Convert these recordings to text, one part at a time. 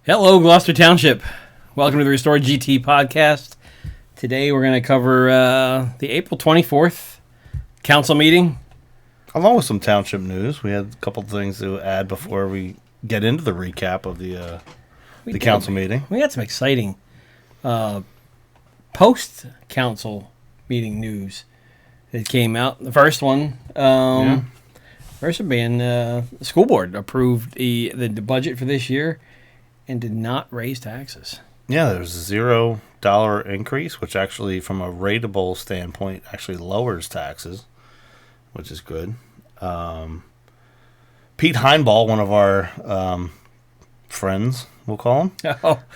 Hello, Gloucester Township. Welcome to the Restored GT podcast. Today we're going to cover the April 24th council meeting. Along with some township news, we had a couple things to add before we get into the recap of the council meeting. We had some exciting post-council meeting news that came out. The first one, first one being the school board approved the budget for this year and did not raise taxes. Yeah, there's a $0 increase, which actually, from a rateable standpoint, actually lowers taxes, which is good. Pete Heinball, one of our friends, we'll call him,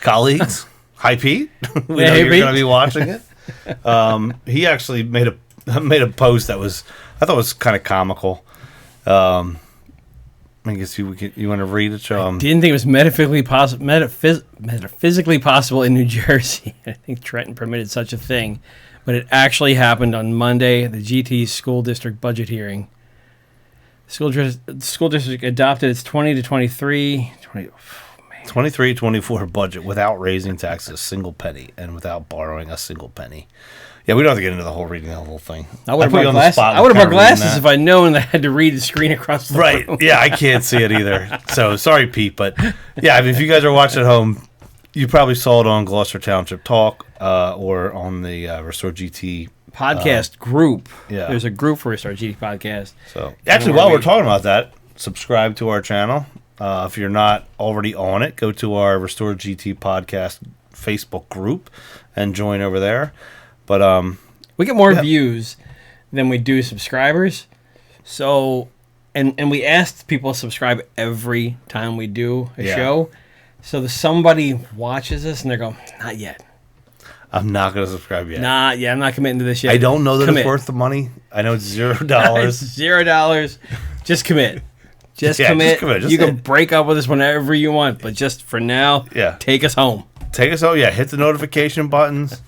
colleagues. Hi, Pete. We know you're going to be watching it. He actually made a post that I thought was kind of comical. I guess you want to read it, Joe? I didn't think it was metaphysically possible in New Jersey. I think Trenton permitted such a thing, but it actually happened on Monday at the GT school district budget hearing. The school district adopted its 23-24 budget without raising taxes a single penny and without borrowing a single penny. Yeah, we don't have to get into the whole reading of the whole thing. I would have brought glasses if I'd known that I had to read the screen across the room. Right, yeah, I can't see it either. So, sorry, Pete, but yeah, I mean, if you guys are watching at home, you probably saw it on Gloucester Township Talk or on the Restore GT podcast group. Yeah. There's a group for Restore GT podcast. So, actually, while we're talking about that, subscribe to our channel. If you're not already on it, go to our Restore GT podcast Facebook group and join over there. But we get more views than we do subscribers. So, and we asked people to subscribe every time we do a show. So somebody watches us and they're going, not yet. I'm not going to subscribe yet. I'm not committing to this yet. I don't know that it's worth the money. I know it's $0. It's $0. Just commit. Just commit. You can break up with us whenever you want, but just for now, take us home. Take us home. Yeah, hit the notification buttons.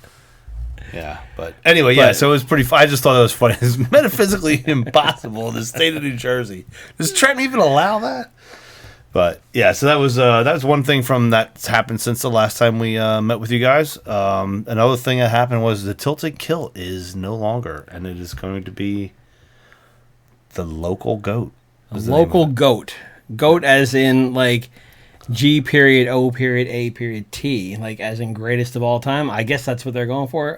Yeah, but anyway, so it was pretty fun. I just thought that was funny. It's metaphysically impossible in the state of New Jersey. Does Trenton even allow that? But yeah, so that was one thing from that's happened since the last time we met with you guys. Another thing that happened was the Tilted Kilt is no longer, and it is going to be the local goat. Local goat. Goat as in like G.O.A.T, like as in greatest of all time. I guess that's what they're going for.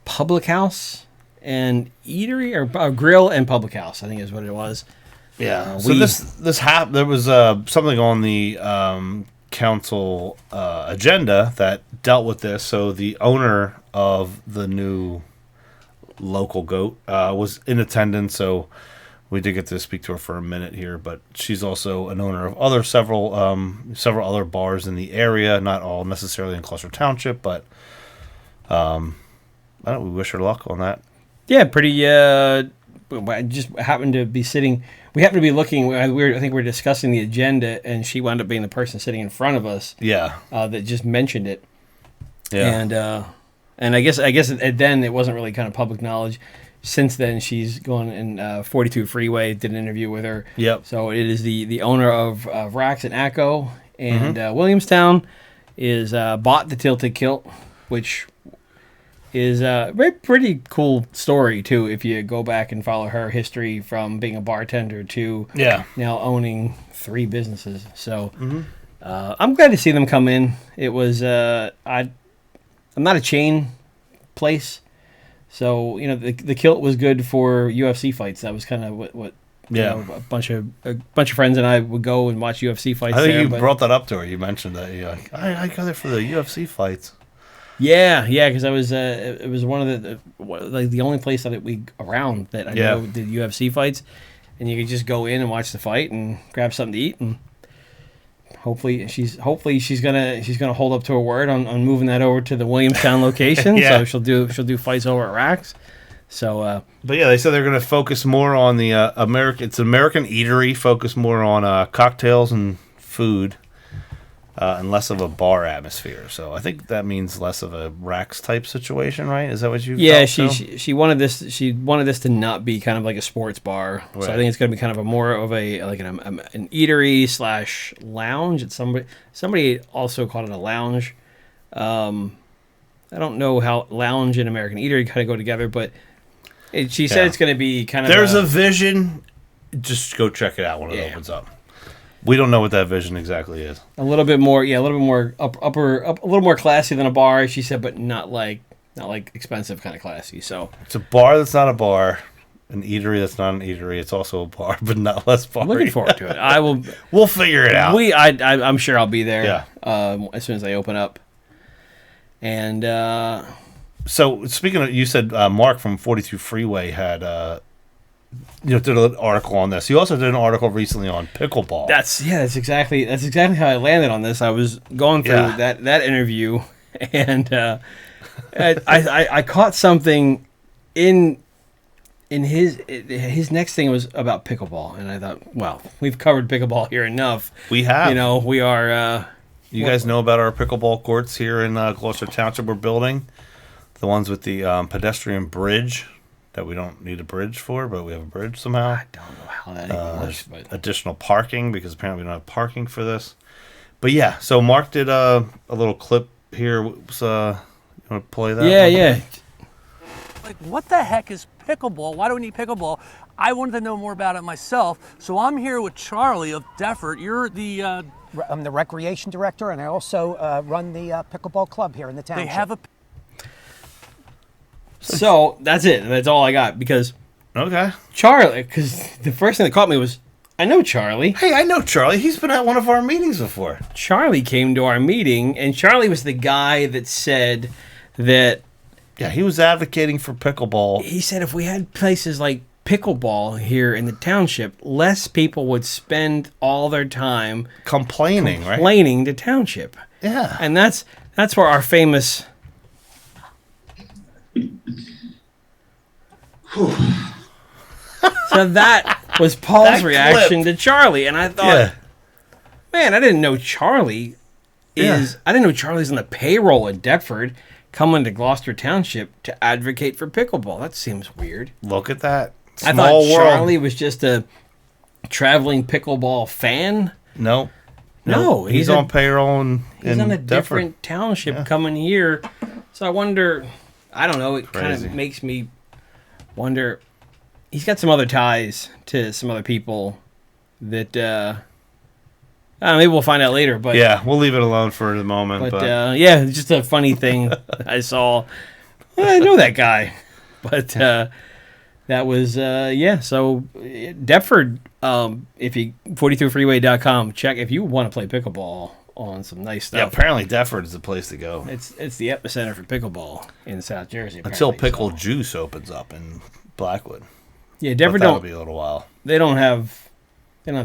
Public house and eatery or grill and public house, I think is what it was. Yeah. So there was something on the council agenda that dealt with this. So the owner of the new local goat was in attendance. So we did get to speak to her for a minute here, but she's also an owner of several other bars in the area, not all necessarily in Gloucester Township, but we wish her luck on that. Yeah, pretty. I just happened to be sitting. We happened to be looking. I think we were discussing the agenda, and she wound up being the person sitting in front of us. Yeah, that just mentioned it. Yeah, and I guess then it wasn't really kind of public knowledge. Since then, she's gone in 42 Freeway, did an interview with her. Yep. So it is the owner of Rax and Acco, and Williamstown is bought the Tilted Kilt, which is a pretty cool story, too, if you go back and follow her history from being a bartender to now owning 3 businesses. So I'm glad to see them come in. It was, I'm not a chain place. So, the kilt was good for UFC fights. That was kind of what a bunch of friends and I would go and watch UFC fights. I think you brought that up to her. You mentioned that. You're like, I go there for the UFC fights. Yeah, because I was. It was one of the only place that around that I know did UFC fights, and you could just go in and watch the fight and grab something to eat, and hopefully she's gonna hold up to her word on moving that over to the Williamstown location. So she'll do fights over at Rax. So, but yeah, they said they're going to focus more on the American eatery, focus more on cocktails and food. and less of a bar atmosphere. So I think that means less of a racks type situation, right? Is that what you? Yeah, felt, she wanted this. She wanted this to not be kind of like a sports bar. Right. So I think it's going to be kind of a more of a like an eatery / lounge. It's somebody also called it a lounge. I don't know how lounge and American eatery kind of go together, but she said it's going to be kind of. There's a vision. Just go check it out when it opens up. We don't know what that vision exactly is. A little bit more, a little bit more a little more classy than a bar. She said, but not like expensive kind of classy. So it's a bar that's not a bar, an eatery that's not an eatery. It's also a bar, but not less bar. I'm looking forward to it. I will. We'll figure it out. I'm sure I'll be there. Yeah. As soon as they open up. And so speaking of, you said Mark from 42 Freeway had did an article on this. You also did an article recently on pickleball. That's exactly how I landed on this. I was going through that interview, and I caught something in his next thing was about pickleball, and I thought, well, we've covered pickleball here enough. We have. We are. You guys know about our pickleball courts here in Gloucester Township we're building? The ones with the pedestrian bridge that we don't need a bridge for, but we have a bridge somehow. I don't know how that even works. But additional parking, because apparently we don't have parking for this. But yeah, so Mark did a little clip here. You want to play that? Yeah. Like, what the heck is pickleball? Why do we need pickleball? I wanted to know more about it myself. So I'm here with Charlie of Deptford. You're the... I'm the recreation director, and I also run the pickleball club here in the township. They have a... So that's it. That's all I got, because Charlie, because the first thing that caught me was, I know Charlie. Hey, I know Charlie. He's been at one of our meetings before. Charlie came to our meeting, and Charlie was the guy that said that... Yeah, he was advocating for pickleball. He said if we had places like pickleball here in the township, less people would spend all their time complaining to township. Yeah. And that's where our famous... So that was Paul's reaction to Charlie, and I thought, man, I didn't know Charlie is. I didn't know Charlie's on the payroll in Deptford, coming to Gloucester Township to advocate for pickleball. That seems weird. Look at that. I thought Charlie was just a traveling pickleball fan. No, he's on payroll he's on a Deptford. Different township coming here. So I wonder. I don't know. It kind of makes me wonder. He's got some other ties to some other people that maybe we'll find out later. But yeah, we'll leave it alone for the moment. But it's just a funny thing I saw. I know that guy, but that was So Deptford, if you 42freeway.com, check if you want to play pickleball on some nice stuff. Yeah, apparently Deptford is the place to go. It's the epicenter for pickleball in South Jersey. Until Pickle Juice opens up in Blackwood. Yeah, Deptford that'll be a little while. They don't have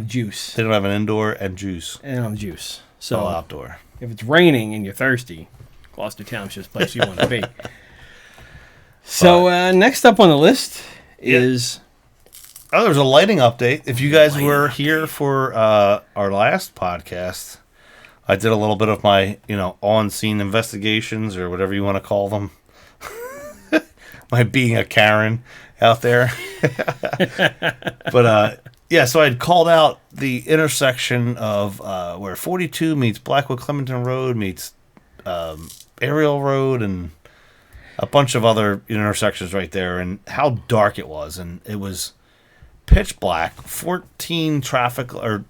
juice. They don't have an indoor and juice. They don't have juice. So all outdoor. If it's raining and you're thirsty, Gloucester Township's the place you want to be. So next up on the list is... Oh, there's a lighting update. If you guys were here for our last podcast, I did a little bit of my, on-scene investigations or whatever you want to call them. My being a Karen out there. But, so I'd called out the intersection of where 42 meets Blackwood Clementon Road meets Ariel Road and a bunch of other intersections right there, and how dark it was. And it was pitch black, 14 traffic, or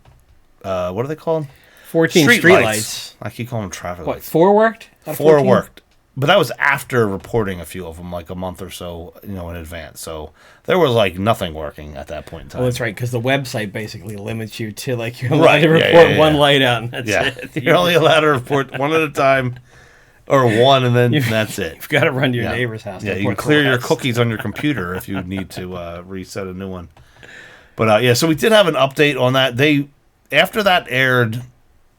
what are they called? 14 street lights. I keep calling them traffic lights. 4 worked? 4 worked. But that was after reporting a few of them, like a month or so, in advance. So there was nothing working at that point in time. Oh, that's right, because the website basically limits you to you're allowed to report one light out, and that's it. You're only allowed to report one at a time, or one, and then that's it. You've got to run to your neighbor's house. Yeah, you can clear your cookies on your computer if you need to reset a new one. But so we did have an update on that. After that aired,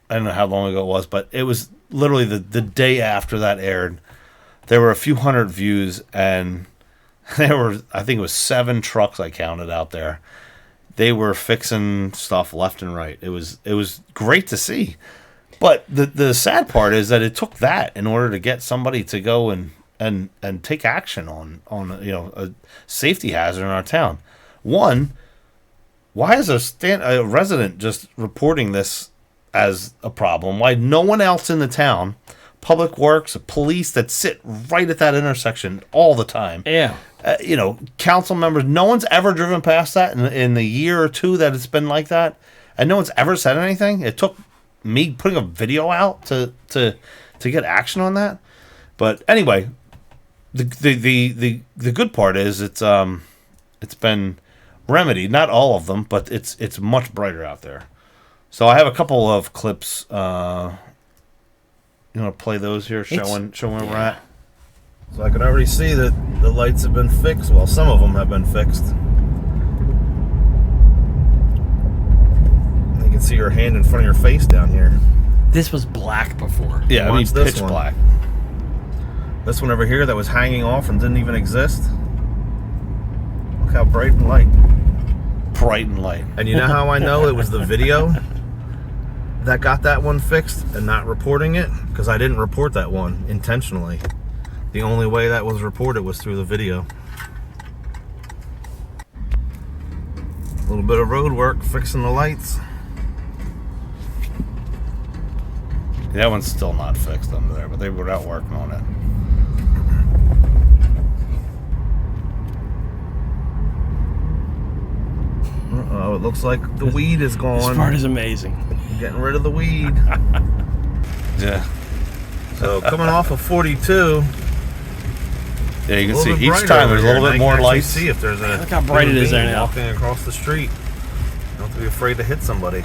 I don't know how long ago it was, but it was literally the day after that aired. There were a few hundred views, and there were, I think it was 7 trucks I counted out there. They were fixing stuff left and right. It was great to see. But the sad part is that it took that in order to get somebody to go and take action on a safety hazard in our town. One, why is a resident just reporting this as a problem? Why no one else in the town, public works, police that sit right at that intersection all the time? Yeah. Council members, no one's ever driven past that in the year or two that it's been like that, and no one's ever said anything. It took me putting a video out to get action on that. But anyway, the good part is it's been remedied. Not all of them, but it's much brighter out there. So I have a couple of clips. You want to play those here, showing where we're at? So I can already see that the lights have been fixed. Well, some of them have been fixed. You can see your hand in front of your face down here. This was black before. Yeah, This pitch one. black. This one over here that was hanging off and didn't even exist. Look how bright and light. Bright and light. And you know how I know it was the video that got that one fixed and not reporting it? Because I didn't report that one intentionally. The only way that was reported was through the video. A little bit of road work, fixing the lights. That one's still not fixed under there, but they were out working on it. Uh-oh, it looks like the weed is This gone. part is amazing. Getting rid of the weed. Yeah. So coming off of 42, Yeah, you a can little see bit each brighter time over there's a here, little and bit I more can actually lights. see if there's a Look how bright it is there human being now. walking across the street. You don't have to be afraid to hit somebody.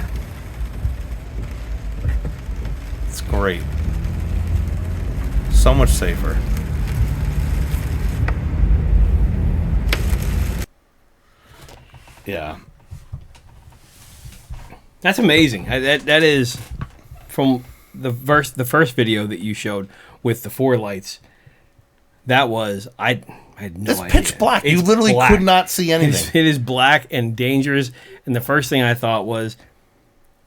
It's great. So much safer. Yeah. That's amazing. That is from the first video that you showed with the 4 lights. That was I had no It's idea. pitch black. It's You literally black. could not see anything. It is black and dangerous. And the first thing I thought was,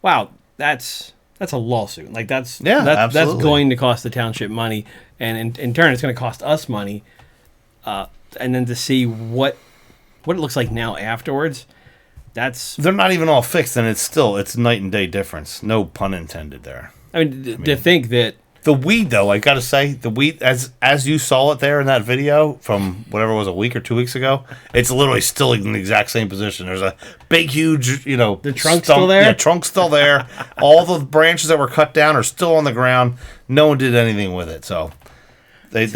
"Wow, that's a lawsuit. Like that's absolutely. going to cost the township money, and in turn, it's going to cost us money." And then to see what it looks like now afterwards, that's They're not even all fixed, and it's night and day difference. No pun intended there. I mean, to think that. The weed, though, I gotta say, the weed, as you saw it there in that video from whatever it was a week or 2 weeks ago, it's literally still in the exact same position. There's a big, huge, The trunk's still there? Yeah, trunk's still there. All the branches that were cut down are still on the ground. No one did anything with it. So they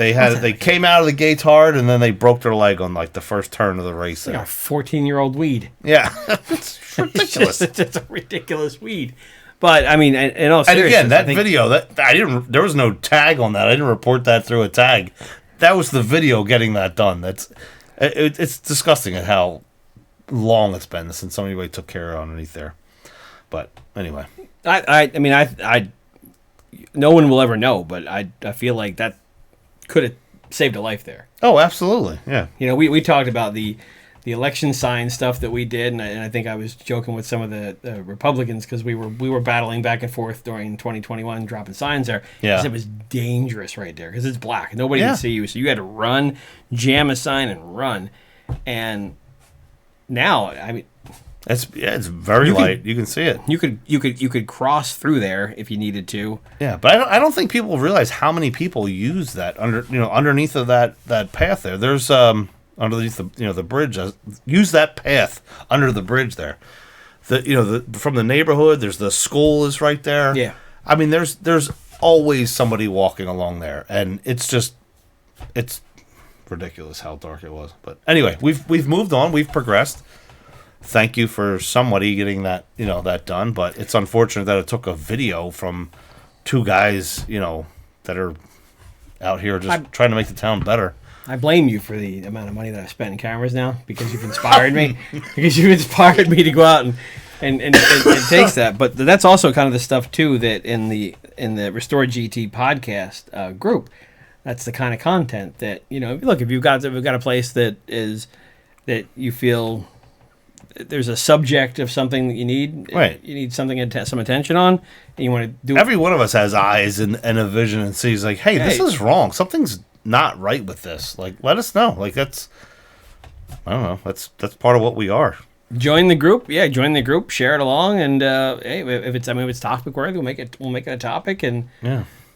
came out of the gates hard, and then they broke their leg on like the first turn of the race. Like There. a 14-year-old weed. Yeah, it's ridiculous. It's just a ridiculous weed. But I mean, in all And seriousness, again, that I think, video there was no tag on that. I didn't report that through a tag. That was the video getting that done. It's disgusting at how long it's been since somebody really took care of underneath there. But anyway, I mean, no one will ever know, but I feel like that could have saved a life there. oh, absolutely, yeah. We talked about the election sign stuff that we did, and I think I was joking with some of the Republicans because we were battling back and forth during 2021, dropping signs there. Yeah. 'Cause it was dangerous right there because it's black. Nobody Yeah. can see you, so you had to run, jam a sign, and run. And now, I mean, It's very light. You can see it. you could cross through there if you needed to. Yeah, but I don't think people realize how many people use that underneath of that path there. There's underneath the bridge. Use that path under the bridge there. From the neighborhood, there's the school is right there. Yeah. I mean, there's always somebody walking along there, and it's ridiculous how dark it was. But anyway, we've moved on. We've progressed. Thank you for somebody getting that that done. But it's unfortunate that it took a video from 2 guys that are out here just trying to make the town better. I blame you for the amount of money that I've spent in cameras now because you've inspired me. Because you've inspired me to go out and it takes that. But that's also kind of the stuff too that in the Restore GT podcast group, that's the kind of content that look, if we've got a place that you feel there's a subject of something that you need. Right. You need something some attention on, and you want to do. Every one of us has eyes and a vision and sees like, hey, this is wrong. Something's not right with this. Like, let us know. Like that's, I don't know. That's part of what we are. Join the group. Yeah, join the group. Share it along, and hey, if it's topic worthy, we'll make it a topic, and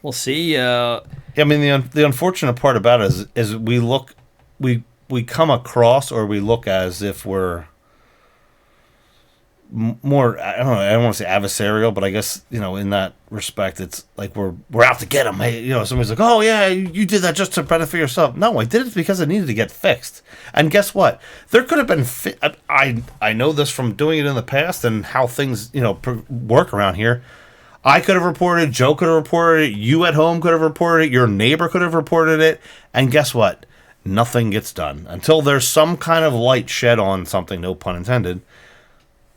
we'll see. Yeah, I mean the unfortunate part about it is we come across or we look as if we're more, I don't want to say adversarial, but I guess, in that respect, it's like we're out to get them. Hey, somebody's like, oh yeah, you did that just to benefit yourself. No, I did it because it needed to get fixed. And guess what? There could have been, I know this from doing it in the past and how things, work around here. I could have reported it, Joe could have reported it, you at home could have reported it, your neighbor could have reported it, and guess what? Nothing gets done until there's some kind of light shed on something, no pun intended,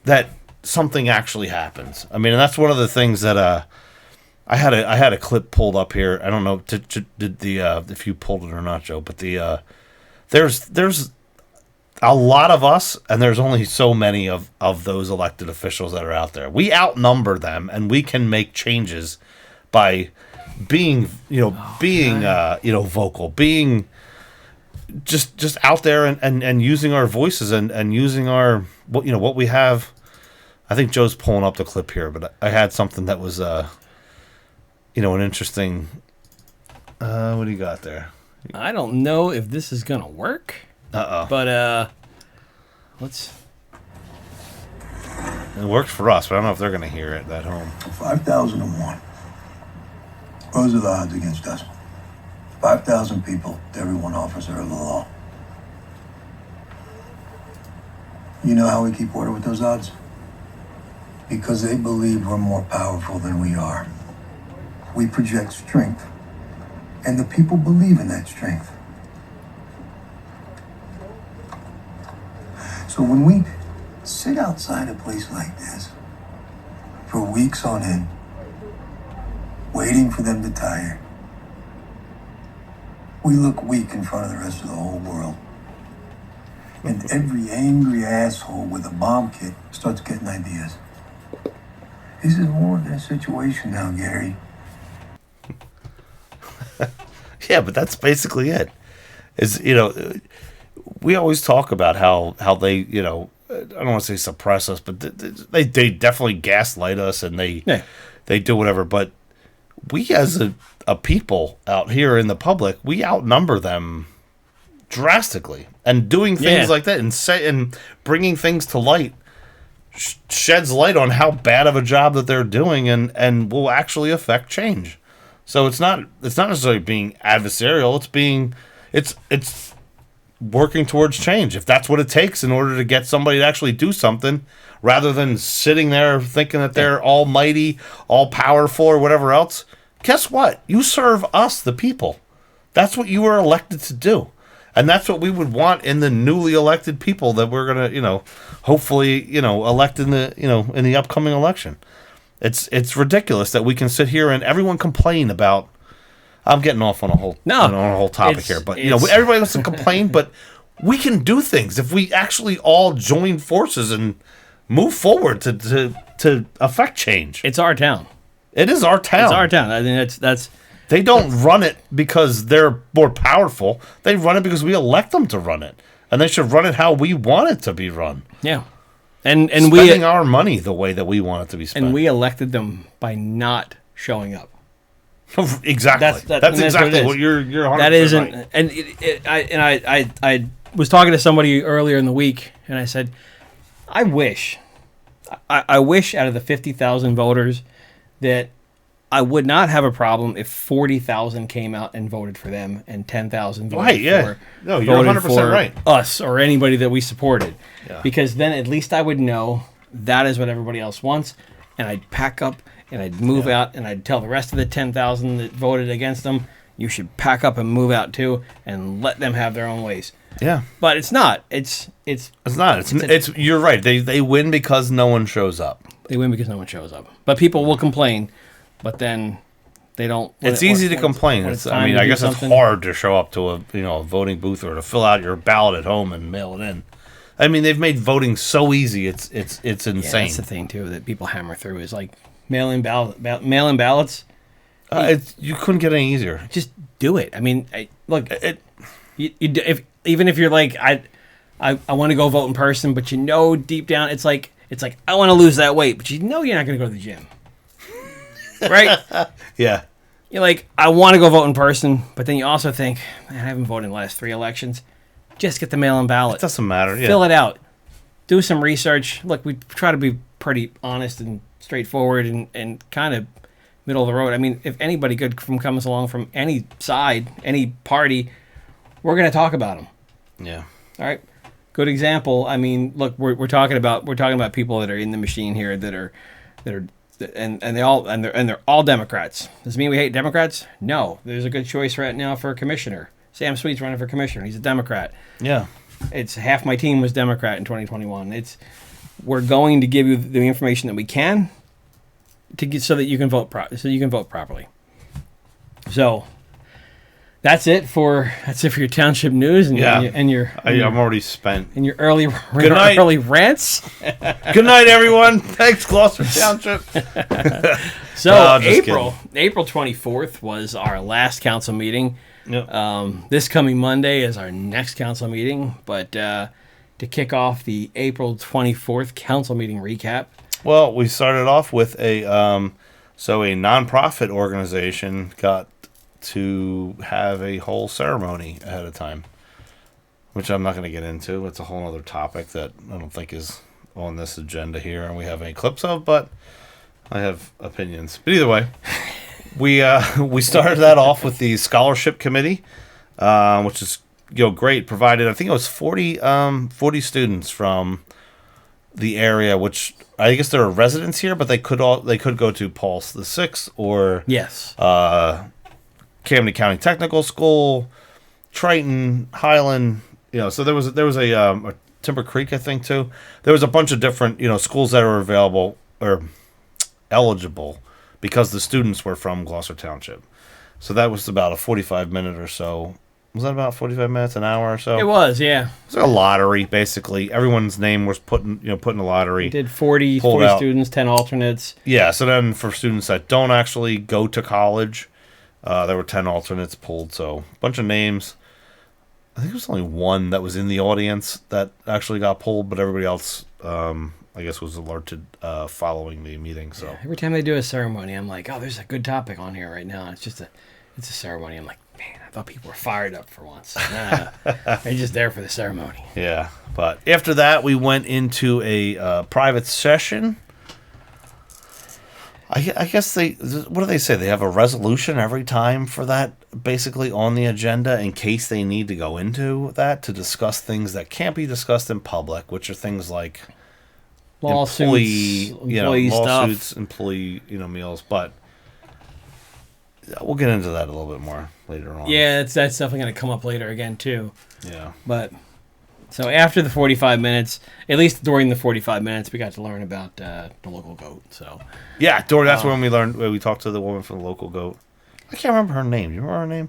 that something actually happens. I mean, and that's one of the things that I had a clip pulled up here. I don't know did the if you pulled it or not, Joe, but there's a lot of us, and there's only so many of those elected officials that are out there. We outnumber them, and we can make changes by being vocal, being just out there and using our voices and using our what we have. I think Joe's pulling up the clip here, but I had something that was an interesting. What do you got there? I don't know if this is gonna work. But let's. It works for us, but I don't know if they're gonna hear it at home. 5,001. Those are the odds against us. 5,000 people to every one officer of the law. You know how we keep order with those odds? Because they believe we're more powerful than we are. We project strength, and the people believe in that strength. So when we sit outside a place like this for weeks on end, waiting for them to tire, we look weak in front of the rest of the whole world. And every angry asshole with a bomb kit starts getting ideas. This is more than a situation now, Gary. Yeah, but that's basically it. We always talk about how they, I don't want to say suppress us, but they definitely gaslight us and they do whatever. But we as a people out here in the public, we outnumber them drastically, and doing things like that and bringing things to light sheds light on how bad of a job that they're doing and will actually affect change. So it's not necessarily being adversarial. It's working towards change, if that's what it takes in order to get somebody to actually do something, rather than sitting there thinking that they're almighty, all powerful, or whatever else. Guess what? You serve us, the people. That's what you were elected to do. And that's what we would want in the newly elected people that we're going to, hopefully, elect in the upcoming election. It's ridiculous that we can sit here and everyone complain about. I'm getting off on a whole topic here, but everybody wants to complain, but we can do things if we actually all join forces and move forward to affect change. It's our town. It is our town. It's our town. I mean, that's. They don't run it because they're more powerful. They run it because we elect them to run it, and they should run it how we want it to be run. Yeah, and spending our money the way that we want it to be spent. And we elected them by not showing up. Exactly. That's exactly what you're 100% that isn't, right. And I was talking to somebody earlier in the week, and I said, I wish out of the 50,000 voters that I would not have a problem if 40,000 came out and voted for them and 10,000 voted you're 100% right. Us or anybody that we supported. Yeah. Because then at least I would know that is what everybody else wants, and I'd pack up and I'd move out, and I'd tell the rest of the 10,000 that voted against them, you should pack up and move out too, and let them have their own ways. Yeah, but it's not. It's not. It's you're right. They win because no one shows up. They win because no one shows up. But people will complain, but then they don't. It's easy to complain. I guess it's hard to show up to a voting booth or to fill out your ballot at home and mail it in. I mean, they've made voting so easy. It's insane. Yeah, that's the thing too that people hammer through is like mail-in ballots. You couldn't get any easier. Just do it. I mean, even if you're like I want to go vote in person, but deep down it's like I want to lose that weight, but you're not going to go to the gym, right? Yeah. You're like, I want to go vote in person, but then you also think, man, I haven't voted in the last 3 elections. Just get the mail-in ballot. It doesn't matter. Yeah. Fill it out. Do some research. Look, we try to be pretty honest and straightforward and kind of middle of the road. I mean, if anybody good comes along from any side, any party, we're going to talk about them. Yeah. All right. Good example. I mean, look, we're talking about people that are in the machine here that are they're all Democrats. Does it mean we hate Democrats? No. There's a good choice right now for a commissioner. Sam Sweet's running for commissioner. He's a Democrat. Yeah. It's half my team was Democrat in 2021. We're going to give you the information that we can so that you can vote properly. So that's it for your township news and I'm already spent. And your early rants. Good night, everyone. Thanks, Gloucester Township. So April 24th was our last council meeting. Yep. This coming Monday is our next council meeting, but to kick off the April 24th council meeting recap. Well, we started off with a nonprofit organization got to have a whole ceremony ahead of time, which I'm not going to get into. It's a whole other topic that I don't think is on this agenda here, and we have any clips of, but I have opinions. But either way, we started that off with the scholarship committee, which is great. Provided I think it was 40 students from the area, which I guess there are residents here, but they could go to Pulse the Sixth or yes, Camden County Technical School, Triton, Highland. So there was a Timber Creek, I think, too. There was a bunch of different schools that were available or eligible because the students were from Gloucester Township. So that was about a 45-minute or so. Was that about 45 minutes, an hour or so? It was, yeah. It was like a lottery, basically. Everyone's name was put in a lottery. We did 40 students, 10 alternates. Yeah, so then for students that don't actually go to college, there were 10 alternates pulled. So a bunch of names. I think there was only one that was in the audience that actually got pulled, but everybody else, I guess, was alerted following the meeting. So every time they do a ceremony, I'm like, oh, there's a good topic on here right now. It's a ceremony. I'm like, man, I thought people were fired up for once. Nah, they're just there for the ceremony. Yeah, but after that, we went into a private session. I guess what do they say? They have a resolution every time for that, basically on the agenda in case they need to go into that to discuss things that can't be discussed in public, which are things like employee lawsuits, employee meals. But we'll get into that a little bit more later on. Yeah, that's definitely going to come up later again too. Yeah, but. So after the 45 minutes, at least during the 45 minutes, we got to learn about the local goat. So yeah, that's when we talked to the woman from the local goat. I can't remember her name. Do you remember her name?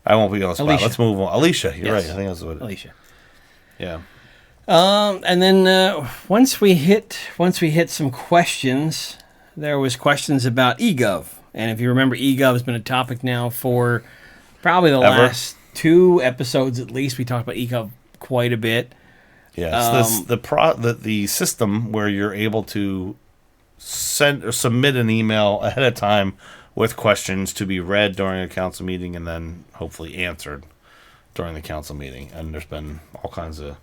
I won't be on the spot. Alicia. Let's move on. Alicia, you're yes. right. I think that's what it is. Alicia. Yeah. And then once we hit some questions, there was questions about E-Gov. And if you remember, E-Gov has been a topic now for probably the last 2 episodes at least. We talked about E-Gov quite a bit. Yeah, it's the system where you're able to send or submit an email ahead of time with questions to be read during a council meeting and then hopefully answered during the council meeting. And there's been all kinds of...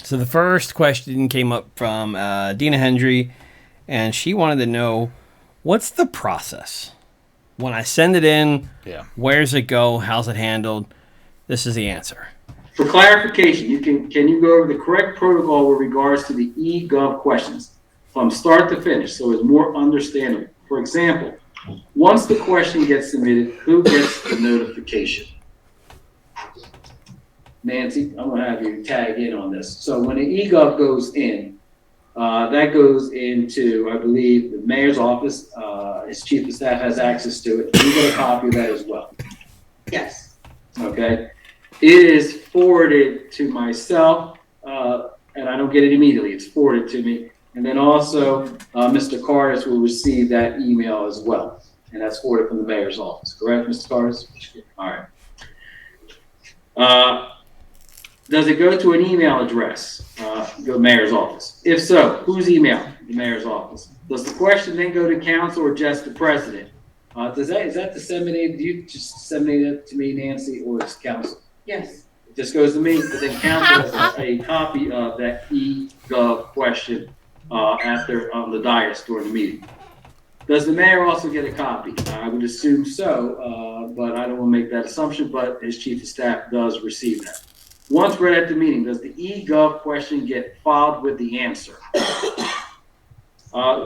So the first question came up from Dina Hendry, and she wanted to know, what's the process? When I send it in, where's it go? How's it handled? This is the answer. For clarification, can you go over the correct protocol with regards to the E-Gov questions from start to finish so it's more understandable? For example, once the question gets submitted, who gets the notification? Nancy, I'm going to have you tag in on this. So when the E-Gov goes in, that goes into, I believe, the mayor's office. His chief of staff has access to it. You get a copy of that as well. Yes. Okay. It is forwarded to myself, and I don't get it immediately. It's forwarded to me. And then also, Mr. Cardis will receive that email as well. And that's forwarded from the mayor's office. Correct, Mr. Cardis? All right. Does it go to an email address, the mayor's office? If so, whose email? The mayor's office. Does the question then go to council or just the president? Is that disseminated? Do you just disseminate it to me, Nancy, or is council? Yes. It just goes to me, but then council has a copy of that E-Gov question on the dais during the meeting. Does the mayor also get a copy? I would assume so, but I don't want to make that assumption, but his chief of staff does receive that. Once read at the meeting, does the E-Gov question get filed with the answer?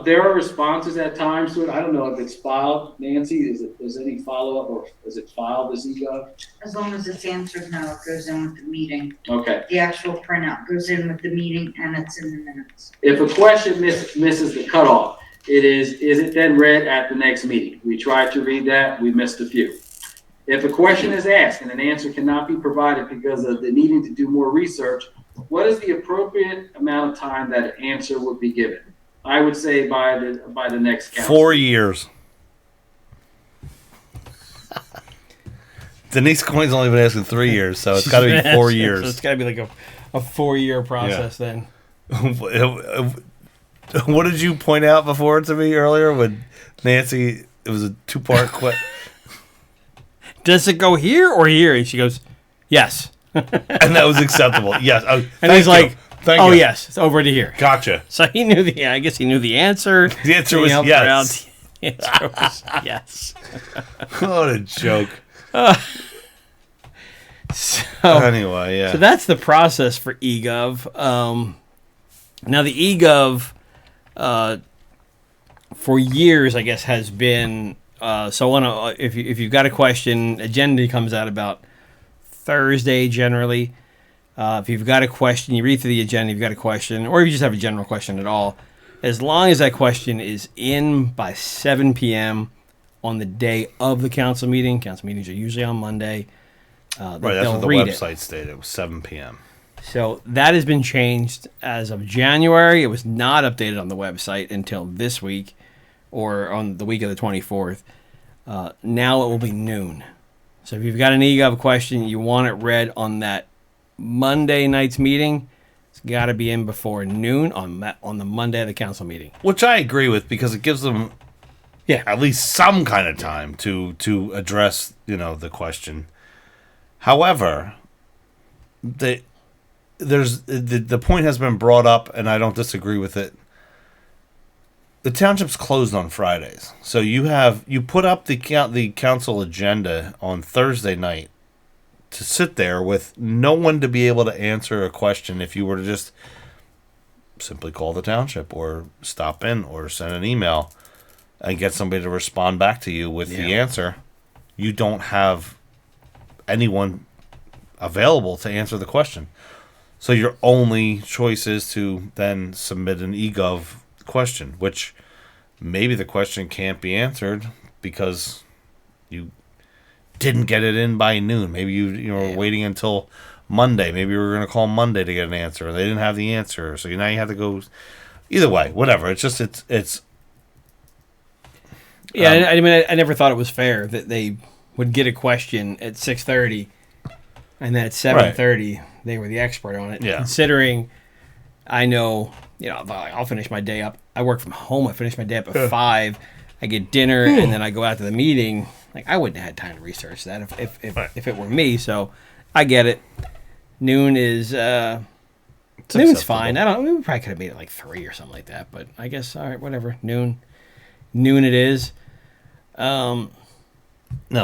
There are responses at times to it. I don't know if it's filed. Nancy, is any follow-up, or is it filed as E-Gov? As long as it's answered, no, it goes in with the meeting. Okay. The actual printout goes in with the meeting and it's in the minutes. If a question misses the cutoff, is it then read at the next meeting? We tried to read that. We missed a few. If a question is asked and an answer cannot be provided because of the needing to do more research, what is the appropriate amount of time that an answer would be given? I would say by the next council. 4 years. Denise Coyne's only been asking 3 years, so it's got to be 4 years. So it's got to be like a 4-year process then. What did you point out before to me earlier when Nancy, it was a 2-part question? Does it go here or here? And she goes, yes. And that was acceptable. Yes. Oh, and he's like, thank oh, you. yes, it's over to here. Gotcha. So he knew I guess he knew the answer. The answer was yes. The answer was yes. What a joke. So anyway, yeah. So that's the process for E-Gov. Now the E-Gov, for years, I guess, has been if you've got a question, agenda comes out about Thursday generally. If you've got a question, you read through the agenda. You've got a question, or if you just have a general question at all, as long as that question is in by 7 p.m. on the day of the council meeting. Council meetings are usually on Monday. Right, that's what the website stated. It was 7 p.m. So that has been changed as of January. It was not updated on the website until this week, or on the week of the 24th. Now it will be noon. So if you've got an E-Gov question, you want it read on that Monday night's meeting, it's got to be in before noon on the Monday of the council meeting. Which I agree with, because it gives them at least some kind of time to address, the question. However, the point has been brought up, and I don't disagree with it. The township's closed on Fridays, so you put up the council agenda on Thursday night to sit there with no one to be able to answer a question. If you were to just simply call the township, or stop in, or send an email and get somebody to respond back to you with the answer, you don't have anyone available to answer the question. So your only choice is to then submit an E-Gov question, which maybe the question can't be answered because you didn't get it in by noon. Maybe you were waiting until Monday. Maybe you were going to call Monday to get an answer. They didn't have the answer, so now you have to go. Either way, whatever. It's just it's. Yeah, I mean, I never thought it was fair that they would get a question at 6:30, and then at 7:30 they were the expert on it. Yeah. Considering, I know, I'll finish my day up. I work from home. I finish my day up at 5. I get dinner, and then I go out to the meeting. Like, I wouldn't have had time to research that if it were me. So I get it. Noon is noon's fine. We probably could have made it like 3 or something like that. But I guess, all right, whatever. Noon it is. Now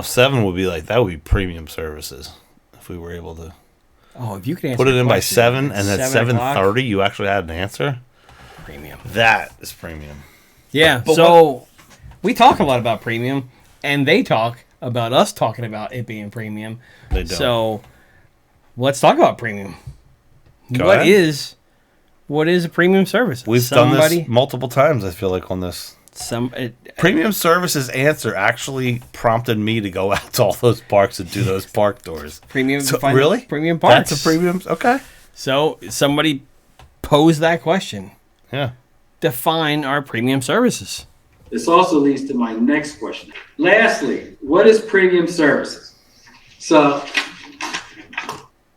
7 would be that would be premium services if we were able to. Oh, if you could answer put it in by 7, and at 7:30 you actually had an answer. Premium. That is premium. Yeah. So we talk a lot about premium, and they talk about us talking about it being premium. They don't. So let's talk about premium. Go ahead. What is a premium service? We've done this multiple times, I feel like, on this. Premium Services answer actually prompted me to go out to all those parks and do those park tours. Really? Premium parks. That's a premium. Okay. So somebody posed that question. Yeah. Define our premium services. This also leads to my next question. Lastly, what is premium services? So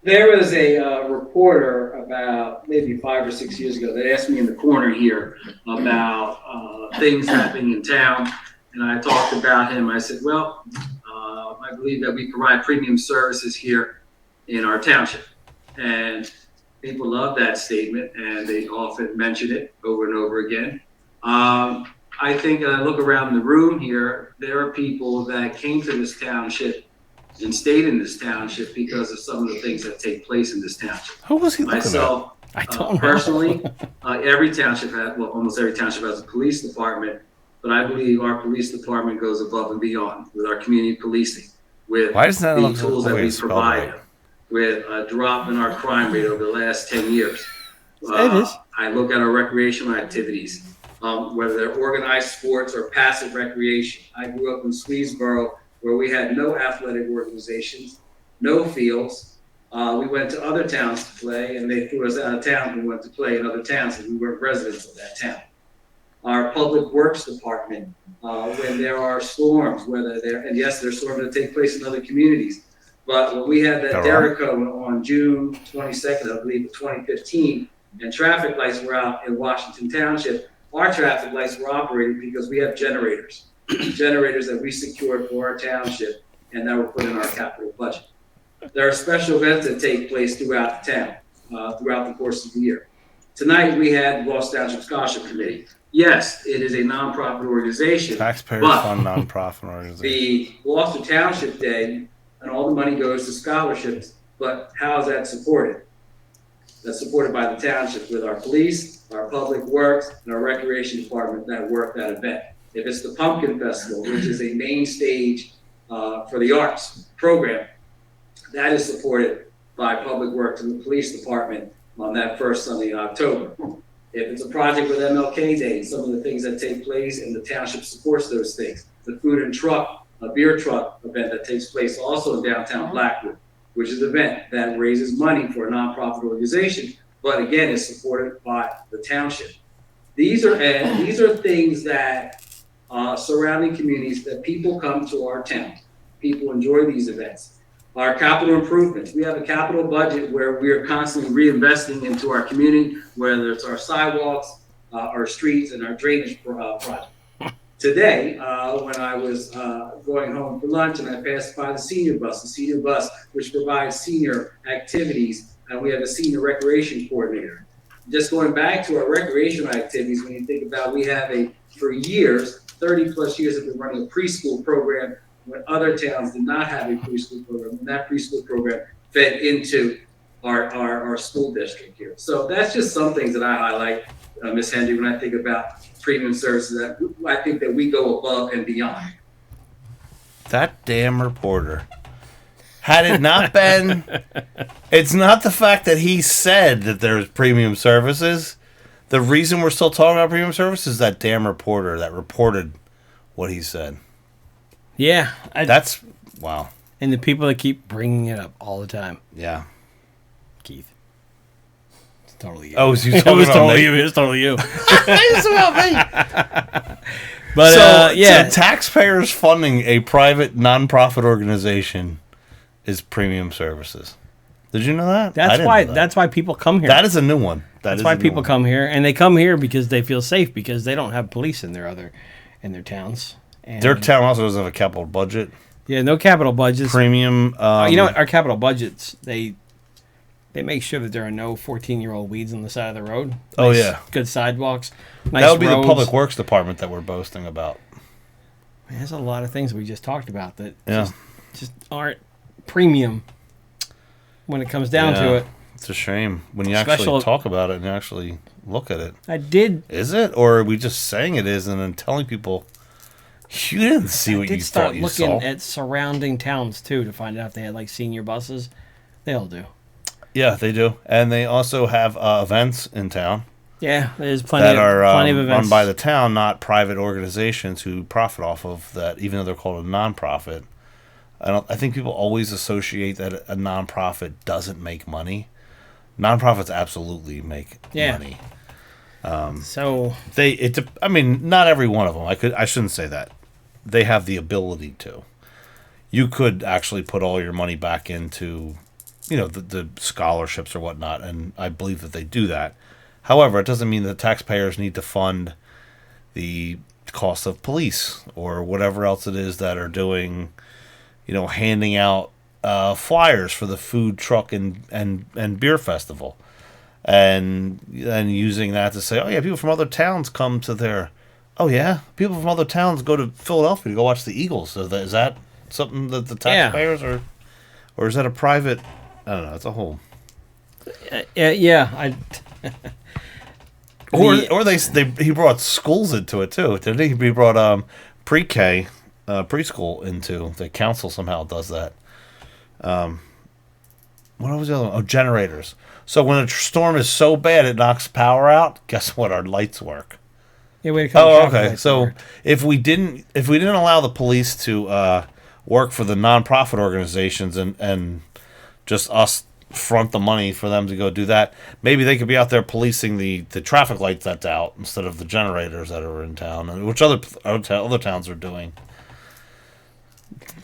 there was a reporter about maybe 5 or 6 years ago that asked me in the corner here about things happening in town. And I talked about him. I said, well, I believe that we provide premium services here in our township. And people love that statement, and they often mention it over and over again. I think I look around the room here, there are people that came to this township and stayed in this township because of some of the things that take place in this township. Who was he looking Myself, at? I don't know. Personally, every township has, well, almost every township has a police department, but I believe our police department goes above and beyond with our community policing, with Why doesn't that the look tools that the way we it's spelled provide, right? with a drop in our crime rate over the last 10 years. It is. I look at our recreational activities, whether they're organized sports or passive recreation. I grew up in Swedesboro, where we had no athletic organizations, no fields. We went to other towns to play, and they threw us out of town. We went to play in other towns, and we weren't residents of that town. Our public works department, when there are storms, and yes, there's storms that take place in other communities. But when we had that Derico on June 22nd, I believe, of 2015, and traffic lights were out in Washington Township, our traffic lights were operating because we have generators that we secured for our township and that were put in our capital budget. There are special events that take place throughout the town, throughout the course of the year. Tonight, we had the Gloucester Township Scholarship Committee. Yes, it is a nonprofit organization. Taxpayers fund nonprofit organization. The Gloucester Township Day, and all the money goes to scholarships, but how is that supported? That's supported by the township with our police, our public works, and our recreation department that work that event. If it's the Pumpkin Festival, which is a main stage for the arts program, that is supported by public works and the police department on that first Sunday in October. If it's a project with MLK Day, some of the things that take place, and the township supports those things. The food and truck, a beer truck event that takes place also in downtown Blackwood, which is an event that raises money for a nonprofit organization, but again, is supported by the township. These are things that surrounding communities that people come to our town. People enjoy these events. Our capital improvements. We have a capital budget where we are constantly reinvesting into our community, whether it's our sidewalks, our streets, and our drainage project. Today, when I was going home for lunch and I passed by the senior bus, which provides senior activities, and we have a senior recreation coordinator. Just going back to our recreational activities, when you think about, we have for years, 30 plus years, have been running a preschool program when other towns did not have a preschool program, and that preschool program fed into our school district here. So that's just some things that I highlight, Ms. Hendry, when I think about premium services, that I think that we go above and beyond. That damn reporter. Had it not been, it's not the fact that he said that there's premium services. The reason we're still talking about premium services is that damn reporter that reported what he said. Yeah. That's, wow. And the people that keep bringing it up all the time. Yeah. Keith. It's totally you. Oh, was you It talking was about totally me? you. It was totally you. It's about me. But, so taxpayers funding a private nonprofit organization is premium services. Did you know that? That's why people come here. That is a new one. That's why people come here, and they come here because they feel safe because they don't have police in their towns. And their town also doesn't have a capital budget. Yeah, no capital budgets. Premium. You know what? Our capital budgets, they make sure that there are no 14-year-old weeds on the side of the road. Oh, yeah. Good sidewalks. Nice that would be roads. the public works department that we're boasting about. There's a lot of things we just talked about that Yeah. just aren't premium when it comes down to it. It's a shame when you actually talk about it and actually look at it. I did. Is it? Or are we just saying it is and then telling people you didn't see what you thought you saw? I did start looking at surrounding towns, too, to find out if they had, like, senior buses. They all do. Yeah, they do. And they also have events in town. Yeah, there's plenty that are plenty of events run by the town, not private organizations who profit off of that, even though they're called a nonprofit. I think people always associate that a nonprofit doesn't make money. Nonprofits absolutely make money. So I mean, not every one of them. I shouldn't say that. They have the ability to. You could actually put all your money back into, the scholarships or whatnot, and I believe that they do that. However, it doesn't mean that taxpayers need to fund the cost of police or whatever else it is that are doing, handing out flyers for the food truck and beer festival, and using that to say, oh yeah, people from other towns come to their, oh yeah, people from other towns go to Philadelphia to go watch the Eagles. So is that something that the taxpayers or is that a private? I don't know. It's a whole. Yeah. He brought schools into it too, didn't he? He brought pre-K, preschool into the council. Somehow does that. What was the other one? Oh, generators. So when a storm is so bad it knocks power out, guess what? Our lights work. Yeah, okay. So if we didn't allow the police to work for the nonprofit organizations and just us front the money for them to go do that, maybe they could be out there policing the traffic lights that's out instead of the generators that are in town, which other towns are doing.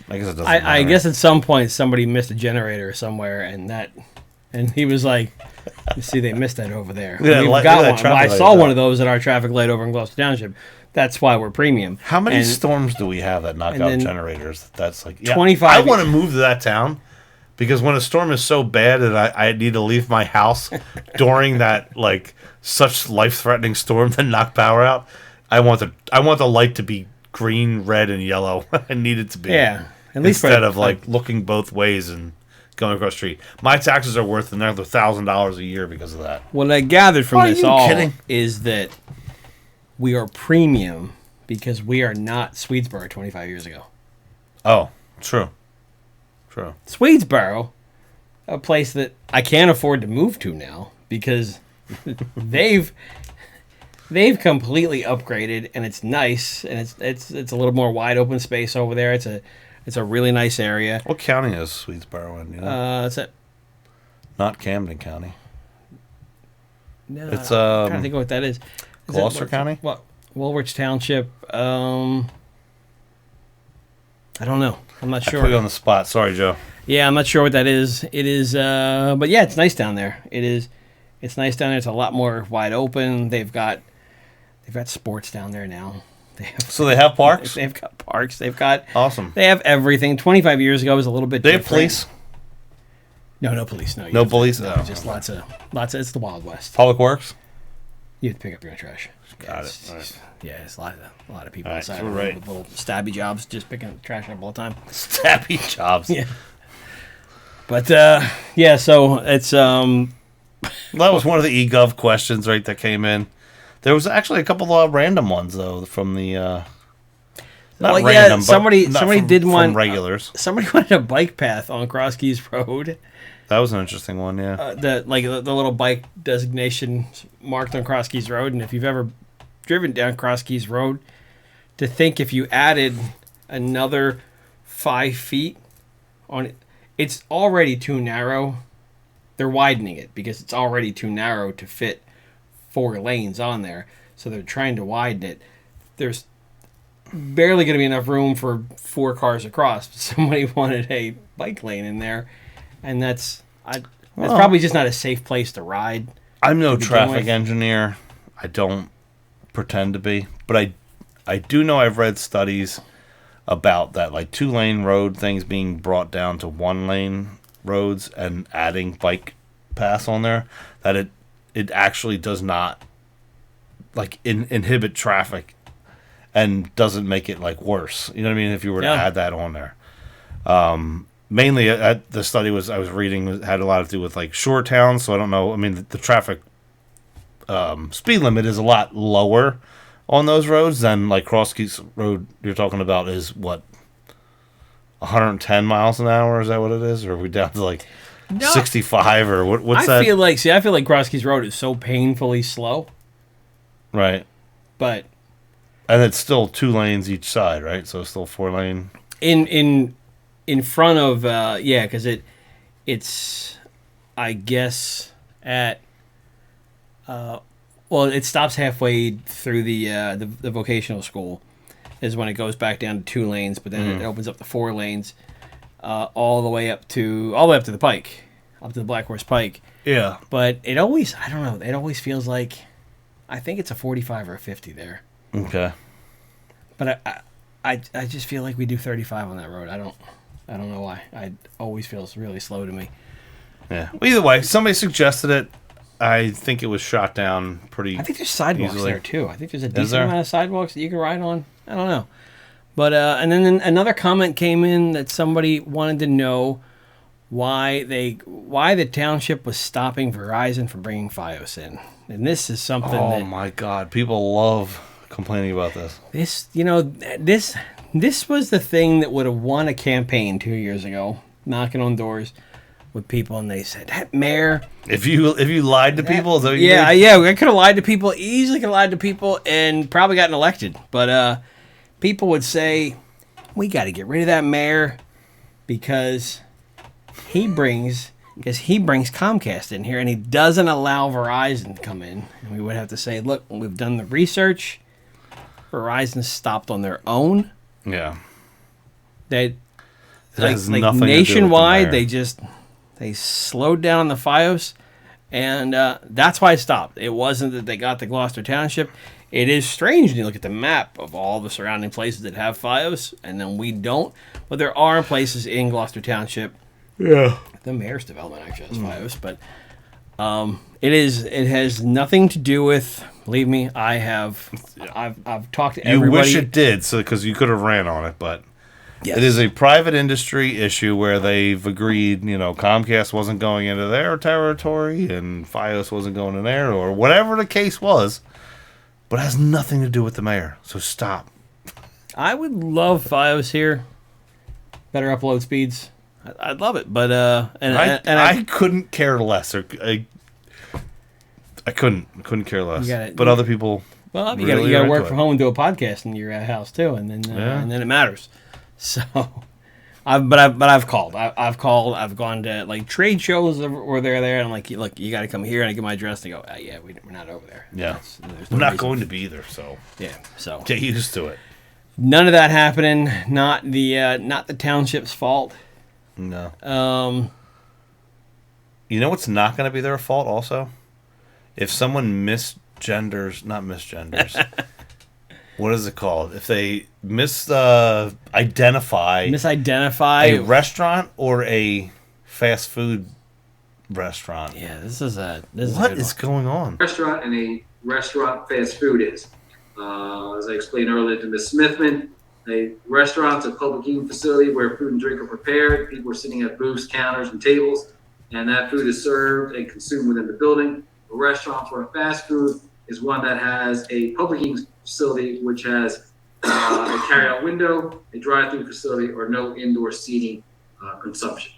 I guess it doesn't matter. I guess at some point somebody missed a generator somewhere, and he was like, "You see, they missed that over there. Yeah, We've got one. I saw one of those at our traffic light over in Gloucester Township. That's why we're premium." How many storms do we have that knock out generators? That's like 25. I want to move to that town because when a storm is so bad that I need to leave my house during that such life-threatening storm that knock power out, I want the light to be green, red, and yellow. I need it to be. Yeah. At least instead of looking both ways and going across the street. My taxes are worth another $1,000 a year because of that. What I gathered from this kidding? Is that we are premium because we are not Swedesboro 25 years ago. Oh, true. Swedesboro, a place that I can't afford to move to now because they've completely upgraded and it's nice and it's a little more wide open space over there. It's a really nice area. What county is Swedesboro in? It's not Camden County. No, it's I'm trying to think of what that is. Gloucester County? What? Woolwich Township. I don't know. I'm not sure. I put you on the spot. Sorry, Joe. Yeah, I'm not sure what that is. It is, but yeah, it's nice down there. It's nice down there. It's a lot more wide open. They've got sports down there now. So they have parks? They've got parks. They've got awesome. They have everything. 25 years ago was a little bit They different. have police? No police. No police? No, just lots of. It's the Wild West. Public Works? You have to pick up your own trash. Got it. Right. Yeah, it's a lot of people right, inside so right. with little stabby jobs, just picking up trash up all the time. Stabby jobs. Yeah. But yeah, so it's that was one of the E-Gov questions, right? That came in. There was actually a couple of random ones though from the. Not random, somebody but did one. From regulars. Somebody wanted a bike path on Cross Keys Road. That was an interesting one, yeah. The little bike designation marked on Cross Keys Road, and if you've ever driven down Cross Keys Road, to think if you added another 5 feet on it, it's already too narrow. They're widening it because it's already too narrow to fit 4 lanes on there, so they're trying to widen it. There's barely going to be enough room for 4 cars across. Somebody wanted a bike lane in there, and that's probably just not a safe place to ride. I'm no traffic engineer. I don't pretend to be, but I do know I've read studies about that, like 2-lane road things being brought down to 1-lane roads and adding bike paths on there, that it actually does not inhibit traffic and doesn't make it worse. You know what I mean? If you were to add that on there. Mainly, the study I was reading had a lot to do with shore towns. So I don't know. I mean, the traffic speed limit is a lot lower on those roads than Cross Keys Road. You're talking about is what 110 miles an hour? Is that what it is? Or are we down to 65 or what's that? I feel like Cross Keys Road is so painfully slow Right. But And it's still 2 lanes each side, right? So it's still 4 lane. in front of because it's I guess at it stops halfway through the vocational school is when it goes back down to 2 lanes, but then it opens up to 4 lanes all the way up to the Pike, up to the Black Horse Pike. Yeah. But I don't know, it always feels like I think it's a 45 or a 50 there. Okay. But I just feel like we do 35 on that road. I don't know why. It always feels really slow to me. Yeah. Well, either way, somebody suggested it. I think it was shot down pretty. I think there's sidewalks easily. there too. I think there's a decent amount of sidewalks that you can ride on. I don't know. But and then another comment came in that somebody wanted to know why the township was stopping Verizon from bringing Fios in. And this is something Oh my God, people love complaining about this. This was the thing that would have won a campaign 2 years ago, knocking on doors with people, and they said that mayor. If you lied to people, is that what you yeah, mean? I could have lied to people, easily could have lied to people, and probably gotten elected. But people would say we got to get rid of that mayor because he brings Comcast in here, and he doesn't allow Verizon to come in. And we would have to say, look, we've done the research. Verizon stopped on their own. Yeah. They has like nothing to do with the nationwide. mayor. They slowed down the Fios, and that's why it stopped. It wasn't that they got the Gloucester Township. It is strange when you look at the map of all the surrounding places that have Fios, and then we don't. But there are places in Gloucester Township. Yeah. The mayor's development actually has Fios, but it has nothing to do with. Believe me, I've talked to everybody. You wish it did, because you could have ran on it, but Yes. it is a private industry issue where they've agreed, Comcast wasn't going into their territory and Fios wasn't going in there, or whatever the case was, but it has nothing to do with the mayor. So stop. I would love Fios here. Better upload speeds. I'd love it, but I couldn't care less. I couldn't care less. But other people. Well, you really got to are work into from it. home and do a podcast in your house too, and then it matters. So, I've called. I've called. I've gone to like trade shows where they're there, and I'm like, look, you got to come here, and I get my address, and they go, yeah, we're not over there. Yeah, there's I'm no not reason. going to be either. So Yeah, so get used to it. none of that happening. Not the township's fault. No. You know what's not going to be their fault also? If someone not misgenders. What is it called? If they misidentify a restaurant or a fast food restaurant. Yeah, this is What is going on? Restaurant and a restaurant fast food is. As I explained earlier to Ms. Smithman, a restaurant's a public eating facility where food and drink are prepared. People are sitting at booths, counters, and tables, and that food is served and consumed within the building. A restaurant for a fast food is one that has a public eating facility which has a carry-out window, a drive-through facility, or no indoor seating consumption.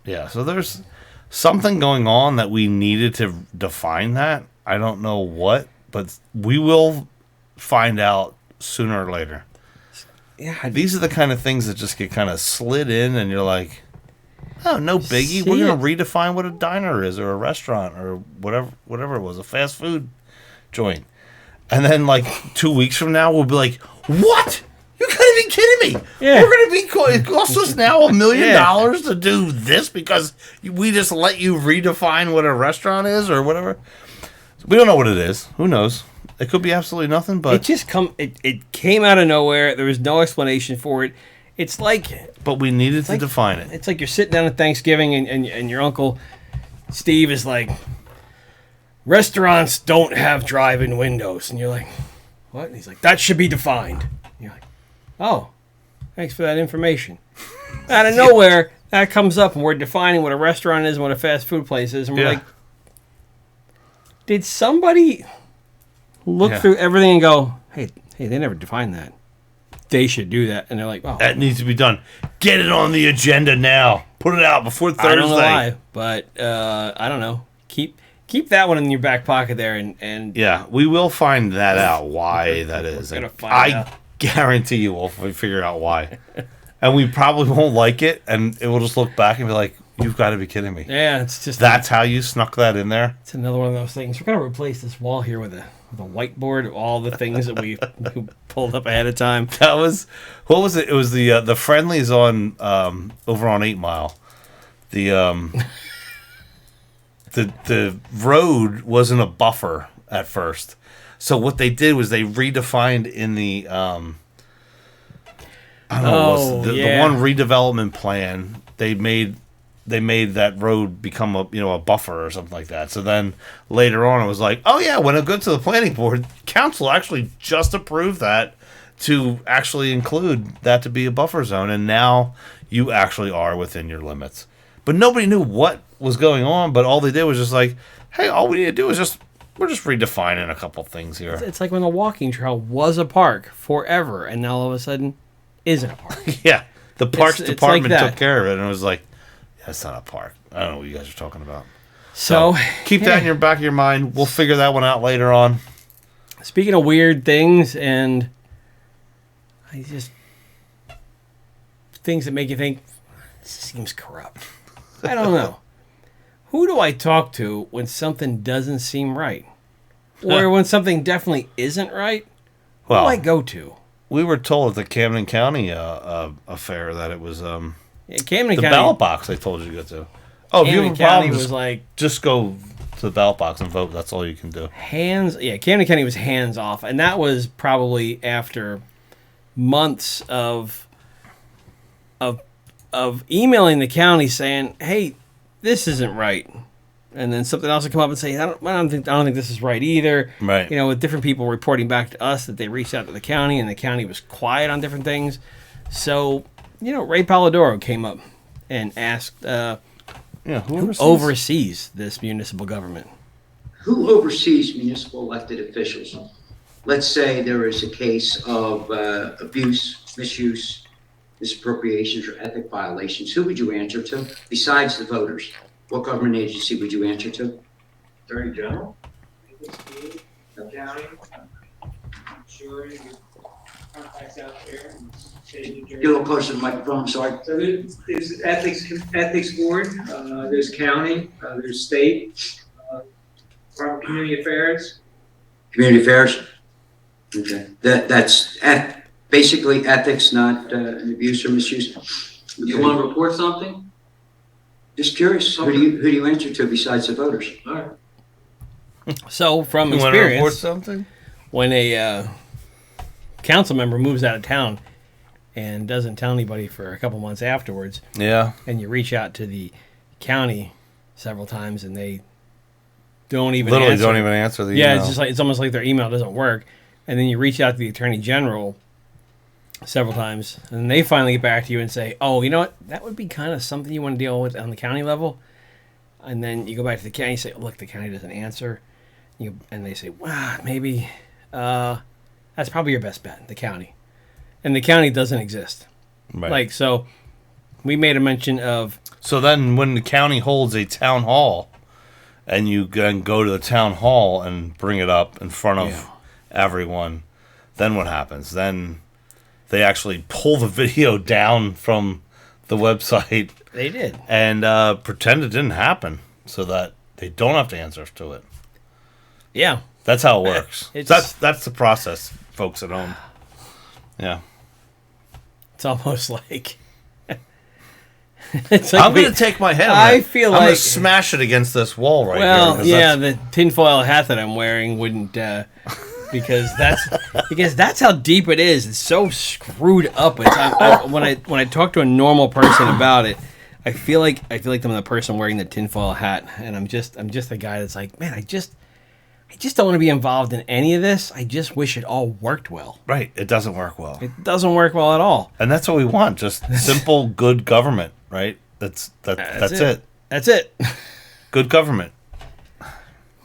Yeah, so there's something going on that we needed to define that. I don't know what, but we will find out sooner or later. Yeah, These are the kind of things that just get kind of slid in, and you're like, oh, no biggie. We're going to redefine what a diner is, or a restaurant, or whatever it was, a fast food joint. And then, like, 2 weeks from now, we'll be like, what? You gotta be kidding me. Yeah. We're going to be, it costs us now $1 million to do this because we just let you redefine what a restaurant is or whatever. We don't know what it is. Who knows? It could be absolutely nothing, but it just it came out of nowhere. There was no explanation for it. It's like, but we needed to define it. It's like you're sitting down at Thanksgiving and your uncle Steve is like, restaurants don't have drive-in windows, and you're like, what? And he's like, that should be defined. And you're like, oh, thanks for that information. Out of nowhere, that comes up, and we're defining what a restaurant is and what a fast food place is, and we're like, did somebody look through everything and go, hey, they never defined that. They should do that. And they're like, oh. That needs to be done. Get it on the agenda now. Put it out before Thursday. I don't know why, but I don't know. Keep keep that one in your back pocket there, and Yeah, we will find that out why that is. gonna And find I out. guarantee you we'll figure out why. And we probably won't like it, and it will just look back and be like, "You've got to be kidding me." yeah, it's just That's how you snuck that in there. it's another one of those things. We're gonna replace this wall here with a whiteboard of all the things that we pulled up ahead of time. That was what was it? It was the friendlies on over on 8 Mile. The the road wasn't a buffer at first, so what they did was they redefined in the I don't know Oh, the yeah. one redevelopment plan. They made that road become a buffer or something like that. So then later on it was like, oh yeah, when it goes to the planning board, council actually just approved that to actually include that to be a buffer zone, and now you actually are within your limits. But nobody knew what was going on, but all they did was just like, hey, all we need to do is we're just redefining a couple things here. It's like when the walking trail was a park forever, and now all of a sudden isn't a park. Yeah. The parks It's department like that. took care of it, and it was like, that's not a park. I don't know what you guys are talking about. So Keep that in your back of your mind. We'll figure that one out later on. speaking of weird things, and things that make you think this seems corrupt. I don't know. Who do I talk to when something doesn't seem right, or when something definitely isn't right? Who do I go to? We were told at the Camden County affair that it was Yeah, Camden the County. ballot box they told you to go to. Oh, if you have Camden a problem, County just, was like just go to the ballot box and vote. That's all you can do. Camden County was hands off, and that was probably after months of emailing the county saying, "Hey, this isn't right," and then something else would come up and say, "I don't think this is right either." Right. You know, with different people reporting back to us that they reached out to the county, and the county was quiet on different things. So, Ray Polidoro came up and asked, Who oversees this municipal government? Who oversees municipal elected officials? Let's say there is a case of abuse, misuse, misappropriations, or ethic violations. Who would you answer to besides the voters? What government agency would you answer to? Attorney General, the county, I'm sure you contacts out there in the state of New Jersey. Get a little closer to the microphone, I'm sorry. So there's ethics board, there's county, there's state, Department of Community Affairs. Community affairs? Okay, that's basically ethics, not abuse or misuse. You want to report something? Just curious, who do you answer to besides the voters? All right. So, from You want to report experience, something? when a council member moves out of town and doesn't tell anybody for a couple months afterwards, Yeah. and you reach out to the county several times and they don't even Literally answer. don't even answer the Yeah, email. it's almost like their email doesn't work, and then you reach out to the attorney general several times, and they finally get back to you and say, "Oh, you know what? That would be kind of something you want to deal with on the county level." And then you go back to the county and say, "Look, the county doesn't answer." And they say, "Well, maybe that's probably your best bet, the county." And the county doesn't exist. Right. So we made a mention of So then when the county holds a town hall and you then go to the town hall and bring it up in front of everyone, then what happens? Then they actually pull the video down from the website. They did. And pretend it didn't happen so that they don't have to answer to it. Yeah. That's how it works. It's- That's the process, folks at home. Yeah. It's almost like I'm going to take my head. I feel I'm going like to smash it against this wall right here. well, 'cause yeah, that's- the tinfoil hat that I'm wearing wouldn't because that's how deep it is. It's so screwed up. When I talk to a normal person about it, I feel like I'm the person wearing the tinfoil hat, and I'm just the guy that's like, man, I just don't want to be involved in any of this. I just wish it all worked well. Right. It doesn't work well. It doesn't work well at all. And that's what we want. Just simple, good government, right? That's it. That's it. Good government.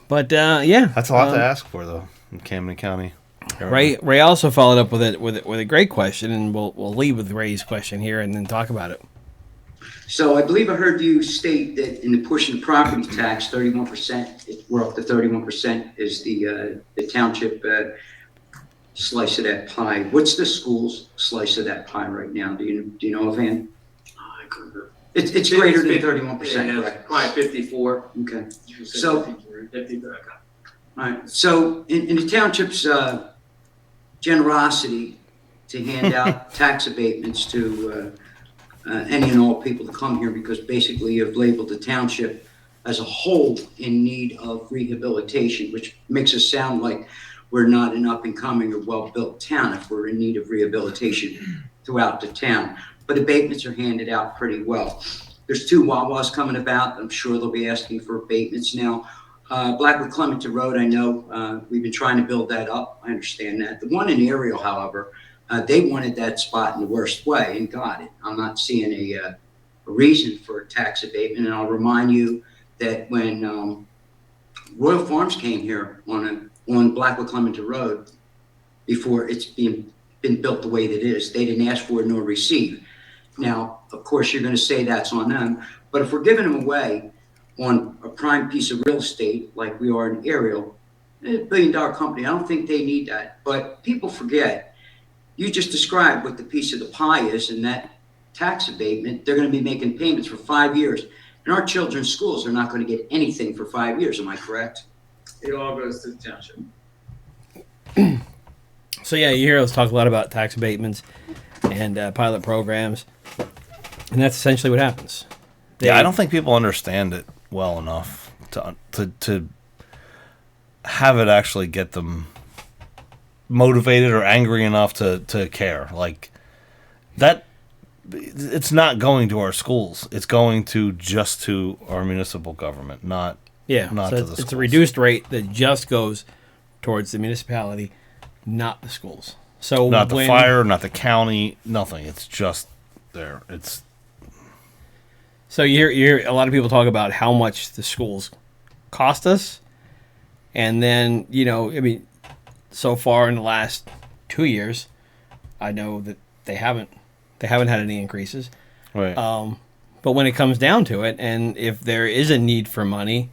But yeah, That's a lot to ask for, though, in Camden County. Ray also followed up with a great question, and we'll lead with Ray's question here and then talk about it. So I believe I heard you state that in the portion of property tax, 31%, we're up to 31% is the township slice of that pie. What's the school's slice of that pie right now? Do you know offhand? I couldn't remember. It's greater than 31%, Yeah, correct? probably 54. Okay. So, So- 50, okay. All right. So in the township's generosity to hand out tax abatements to any and all people to come here, because basically you've labeled the township as a whole in need of rehabilitation, which makes us sound like we're not an up-and-coming or well-built town if we're in need of rehabilitation throughout the town. But abatements are handed out pretty well. There's 2 Wawas coming about. I'm sure they'll be asking for abatements now. Blackwood Clemington Road, I know we've been trying to build that up. I understand that. The one in Ariel, however, they wanted that spot in the worst way and got it. I'm not seeing a reason for a tax abatement. And I'll remind you that when Royal Farms came here on Blackwood Clemington Road, before it's been built the way that it is, they didn't ask for it nor receive. Now, of course, you're going to say that's on them, but if we're giving them away on a prime piece of real estate like we are in Ariel, a billion-dollar company, I don't think they need that. But people forget, you just described what the piece of the pie is, and that tax abatement, they're going to be making payments for 5 years. And our children's schools are not going to get anything for 5 years, am I correct? It all goes to the township. So yeah, you hear us talk a lot about tax abatements and pilot programs, and that's essentially what happens. I don't think people understand it well enough to have it actually get them motivated or angry enough to care. Like that, it's not going to our schools. It's going to our municipal government, not so to the schools. it's a reduced rate that just goes towards the municipality, not the schools. So not the fire, not the county, nothing. It's just there. It's so you hear a lot of people talk about how much the schools cost us, and then so far in the last 2 years, I know that they haven't had any increases. Right. But when it comes down to it, and if there is a need for money,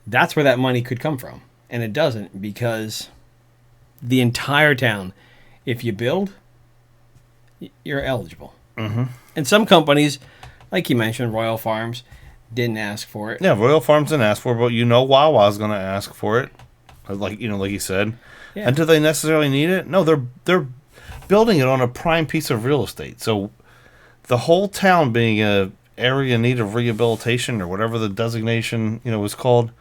that's where that money could come from. And it doesn't, because the entire town, if you build, you're eligible. Mm-hmm. And some companies, like you mentioned, Royal Farms, didn't ask for it. Yeah, Royal Farms didn't ask for it, but Wawa's going to ask for it, like you said. Yeah. And do they necessarily need it? No, they're building it on a prime piece of real estate. So the whole town being a area in need of rehabilitation or whatever the designation was called,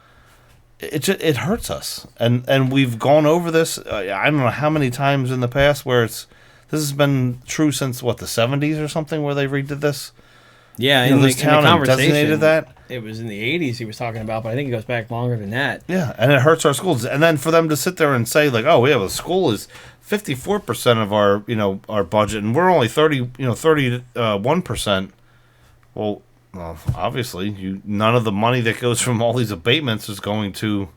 it hurts us. And we've gone over this. I don't know how many times in the past where this has been true since the 70s or something, where they redid this. Yeah, in this town in the and designated that. It was in the 80s he was talking about, but I think it goes back longer than that. Yeah, and it hurts our schools. And then for them to sit there and say like, "Oh, yeah, well, the school is 54% of our, our budget, and we're only 31%." Well, obviously, none of the money that goes from all these abatements is going to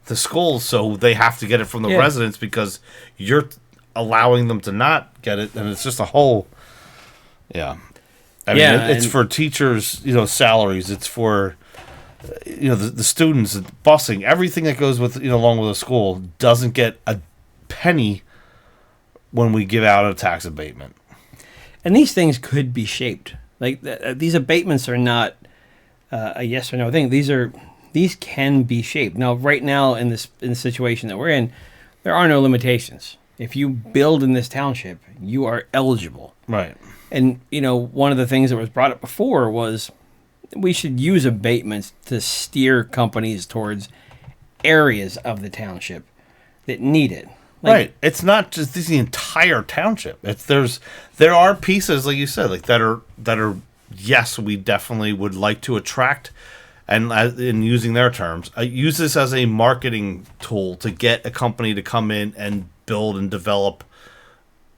the schools, so they have to get it from the residents because you're allowing them to not get it, and it's just a whole. Yeah. I mean, it's for teachers, salaries. It's for, the students, busing, everything that goes with, along with a school doesn't get a penny when we give out a tax abatement. And these things could be shaped. Like these abatements are not a yes or no thing. These can be shaped. Now, right now in the situation that we're in, there are no limitations. If you build in this township, you are eligible. Right. And, one of the things that was brought up before was we should use abatements to steer companies towards areas of the township that need it. Right. It's not just the entire township. There are pieces, like you said, like that are yes, we definitely would like to attract, and in using their terms, use this as a marketing tool to get a company to come in and build and develop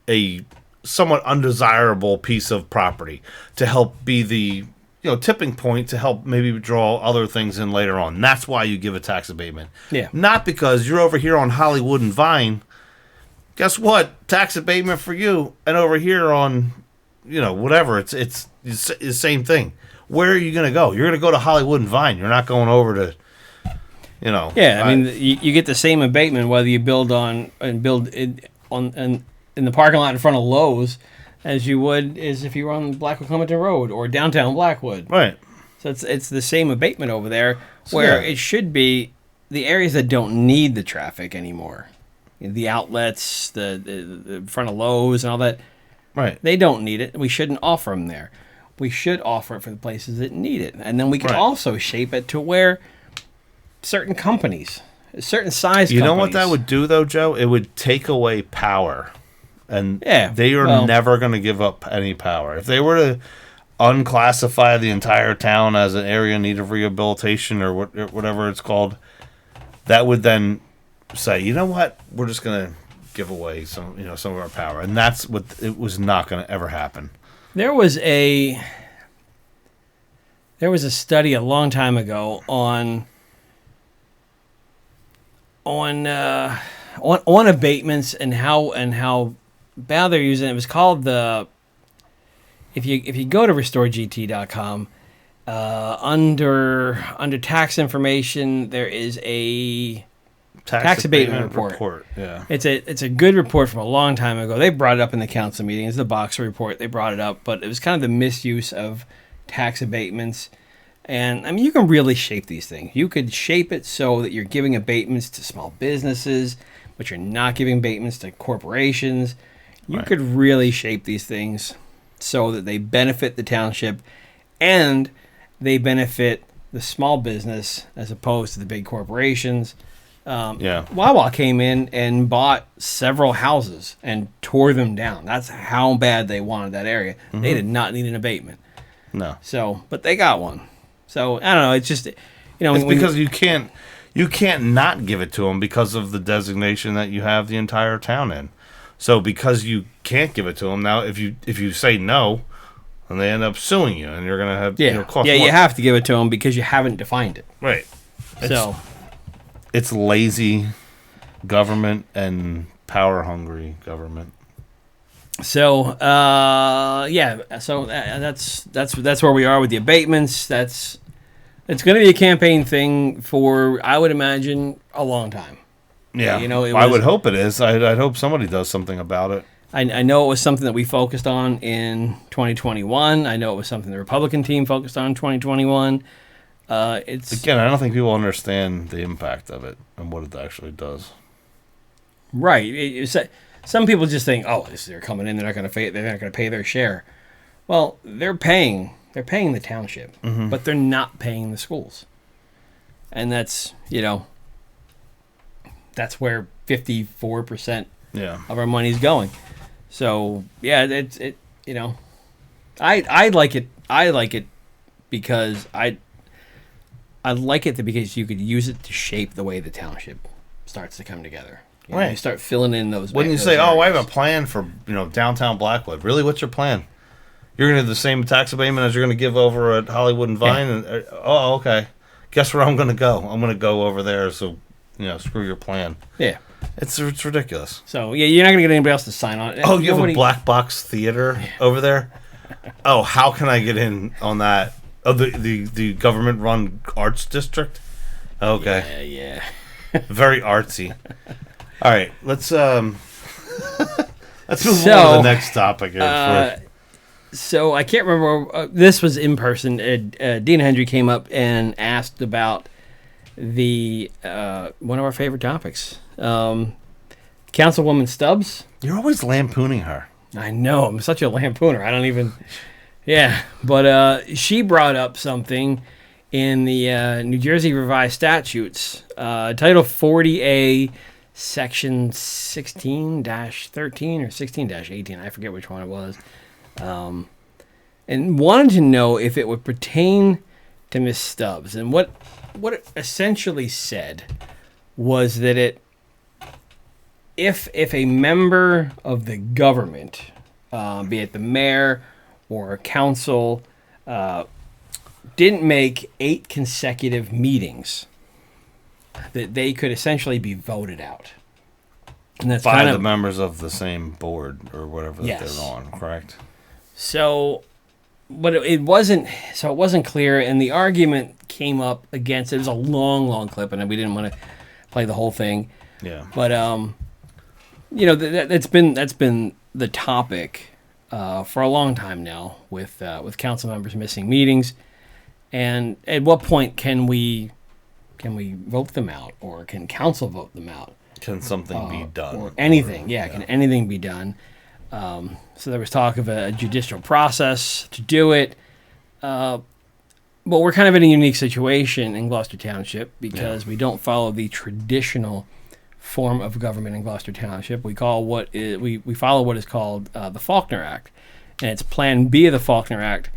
a somewhat undesirable piece of property to help be the tipping point to help maybe draw other things in later on. That's why you give a tax abatement. Yeah. Not because you're over here on Hollywood and Vine. Guess what? Tax abatement for you. And over here on whatever. It's the same thing. Where are you going to go? You're going to go to Hollywood and Vine. You're not going over to, Yeah, I mean, you get the same abatement whether you build in the parking lot in front of Lowe's as you would as if you were on Blackwood Clementon Road or downtown Blackwood. Right. So it's the same abatement over there, where it should be the areas that don't need the traffic anymore. The outlets, the front of Lowe's and all that. Right. They don't need it. We shouldn't offer them there. We should offer it for the places that need it. And then we can also shape it to where certain companies, certain size companies. You know what that would do, though, Joe? It would take away power. And they are never going to give up any power. If they were to unclassify the entire town as an area in need of rehabilitation or whatever it's called, that would then say, you know what? We're just going to give away some of our power. And that's what it was not going to ever happen. There was a study a long time ago on abatements and how bad they're using it. It was called if you go to restoregT.com, under tax information there is a tax abatement report. Yeah. It's a good report from a long time ago. They brought it up in the council meetings, the Boxer report. They brought it up, but it was kind of the misuse of tax abatements. And I mean, you can really shape these things. You could shape it so that you're giving abatements to small businesses, but you're not giving abatements to corporations. You could really shape these things so that they benefit the township and they benefit the small business as opposed to the big corporations. Wawa came in and bought several houses and tore them down. That's how bad they wanted that area. Mm-hmm. They did not need an abatement. No. So, but they got one. So I don't know. It's just, it's because you can't not give it to them because of the designation that you have the entire town in. So because you can't give it to them now, if you say no, then they end up suing you, and you're gonna have cost more. You have to give it to them because you haven't defined it. Right. It's lazy government and power hungry government. So that's where we are with the abatements. It's going to be a campaign thing for, I would imagine, a long time. Yeah, I would hope it is. I'd hope somebody does something about it. I know it was something that we focused on in 2021. I know it was something the Republican team focused on in 2021. Again, I don't think people understand the impact of it and what it actually does. Right. Some people just think, they're coming in, they're not going to pay their share. Well, they're paying the township, but they're not paying the schools. And that's where 54% of our money's going. So, I like it. I like it because I like it because you could use it to shape the way the township starts to come together. You start filling in those. When you say, I have a plan for downtown Blackwood. Really, what's your plan? You're going to have the same tax abatement as you're going to give over at Hollywood and Vine. And, okay. Guess where I'm going to go? I'm going to go over there. So, screw your plan. Yeah. It's ridiculous. So, you're not going to get anybody else to sign on it. Oh, you have a black box theater over there? Oh, how can I get in on that? Oh, the government-run arts district? Okay. Yeah. Very artsy. All right, let's move on to the next topic here. So I can't remember. This was in person. Dean Hendry came up and asked about the one of our favorite topics, Councilwoman Stubbs. You're always lampooning her. I know. I'm such a lampooner. I don't even. Yeah, but she brought up something in the New Jersey Revised Statutes, Title 40A. Section 16-13 or 16-18, I forget which one it was, and wanted to know if it would pertain to Miss Stubbs. And what it essentially said was that if a member of the government, be it the mayor or a council, didn't make 8 consecutive meetings, that they could essentially be voted out. And that's by the members of the same board or whatever that they're on, correct? So, but it wasn't clear, and the argument came up against it. It was a long clip, and we didn't want to play the whole thing. Yeah. But that's been the topic for a long time now with council members missing meetings, and at what point can we vote them out, or can council vote them out? Can something be done? Or anything, can anything be done? So there was talk of a judicial process to do it. But we're kind of in a unique situation in Gloucester Township because we don't follow the traditional form of government in Gloucester Township. We follow what is called the Faulkner Act, and it's Plan B of the Faulkner Act,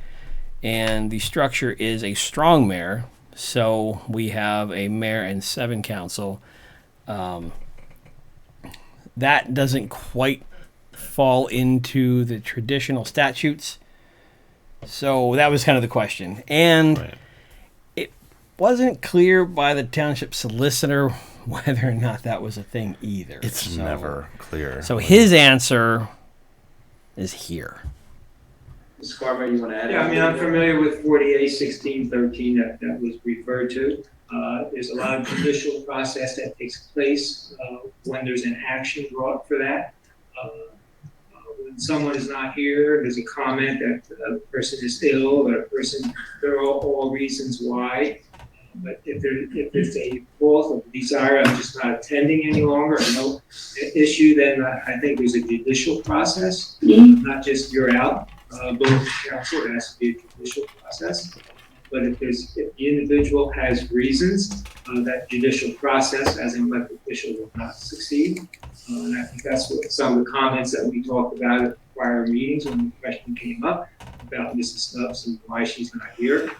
and the structure is a strong mayor. So we have a mayor and 7 council. That doesn't quite fall into the traditional statutes. So that was kind of the question. And it wasn't clear by the township solicitor whether or not that was a thing either. It's never clear. So his answer is here. Mr. Carver, you want to add? Yeah, I mean, I'm familiar with 48-16-13 that was referred to. There's a lot of judicial process that takes place when there's an action brought for that. When someone is not here, there's a comment that a person is ill, or there are all reasons why. But if there's a fault of desire, I'm just not attending any longer, or no issue, then I think there's a judicial process, not just you're out. Both council, it has to be a judicial process. But if the individual has reasons, that judicial process as an elected official will not succeed. And I think that's what some of the comments that we talked about at prior meetings when the question came up about Mrs. Stubbs and why she's not here.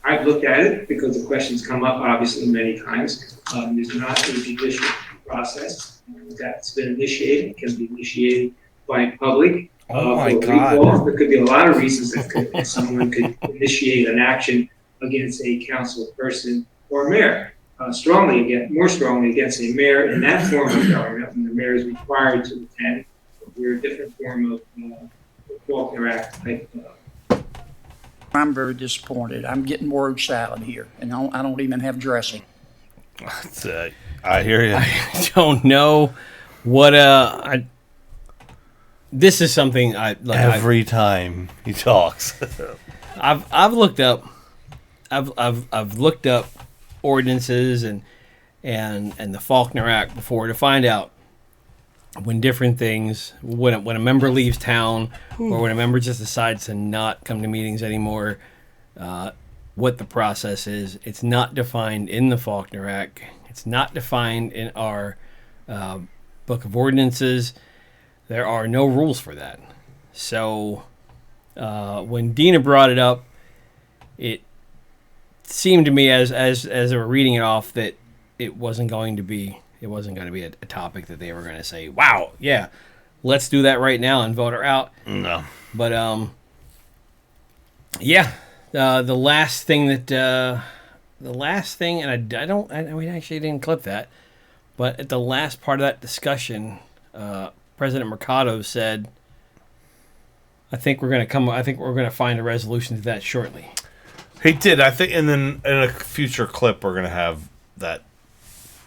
I've looked at it because the questions come up obviously many times. There's not a judicial process that's been initiated. It can be initiated by public. Oh my God. Recall. There could be a lot of reasons that someone could initiate an action against a council person or mayor. More strongly against a mayor in that form of government, when the mayor is required to attend. We're a different form of Faulkner Act type. I'm very disappointed. I'm getting word salad here, and I don't even have dressing. I hear you. I don't know what this is something I like every time he talks. I've looked up ordinances and the Faulkner Act before to find out when different things, when a member leaves town or when a member just decides to not come to meetings anymore, what the process is. It's not defined in the Faulkner Act. It's not defined in our book of ordinances. There are no rules for that. So when Dina brought it up, it seemed to me as they were reading it off that it wasn't going to be a topic that they were going to say, wow, yeah, let's do that right now and vote her out. No. But the last thing, and we actually didn't clip that, but at the last part of that discussion, President Mercado said, I think we're going to find a resolution to that shortly. He did, I think, and then in a future clip we're going to have that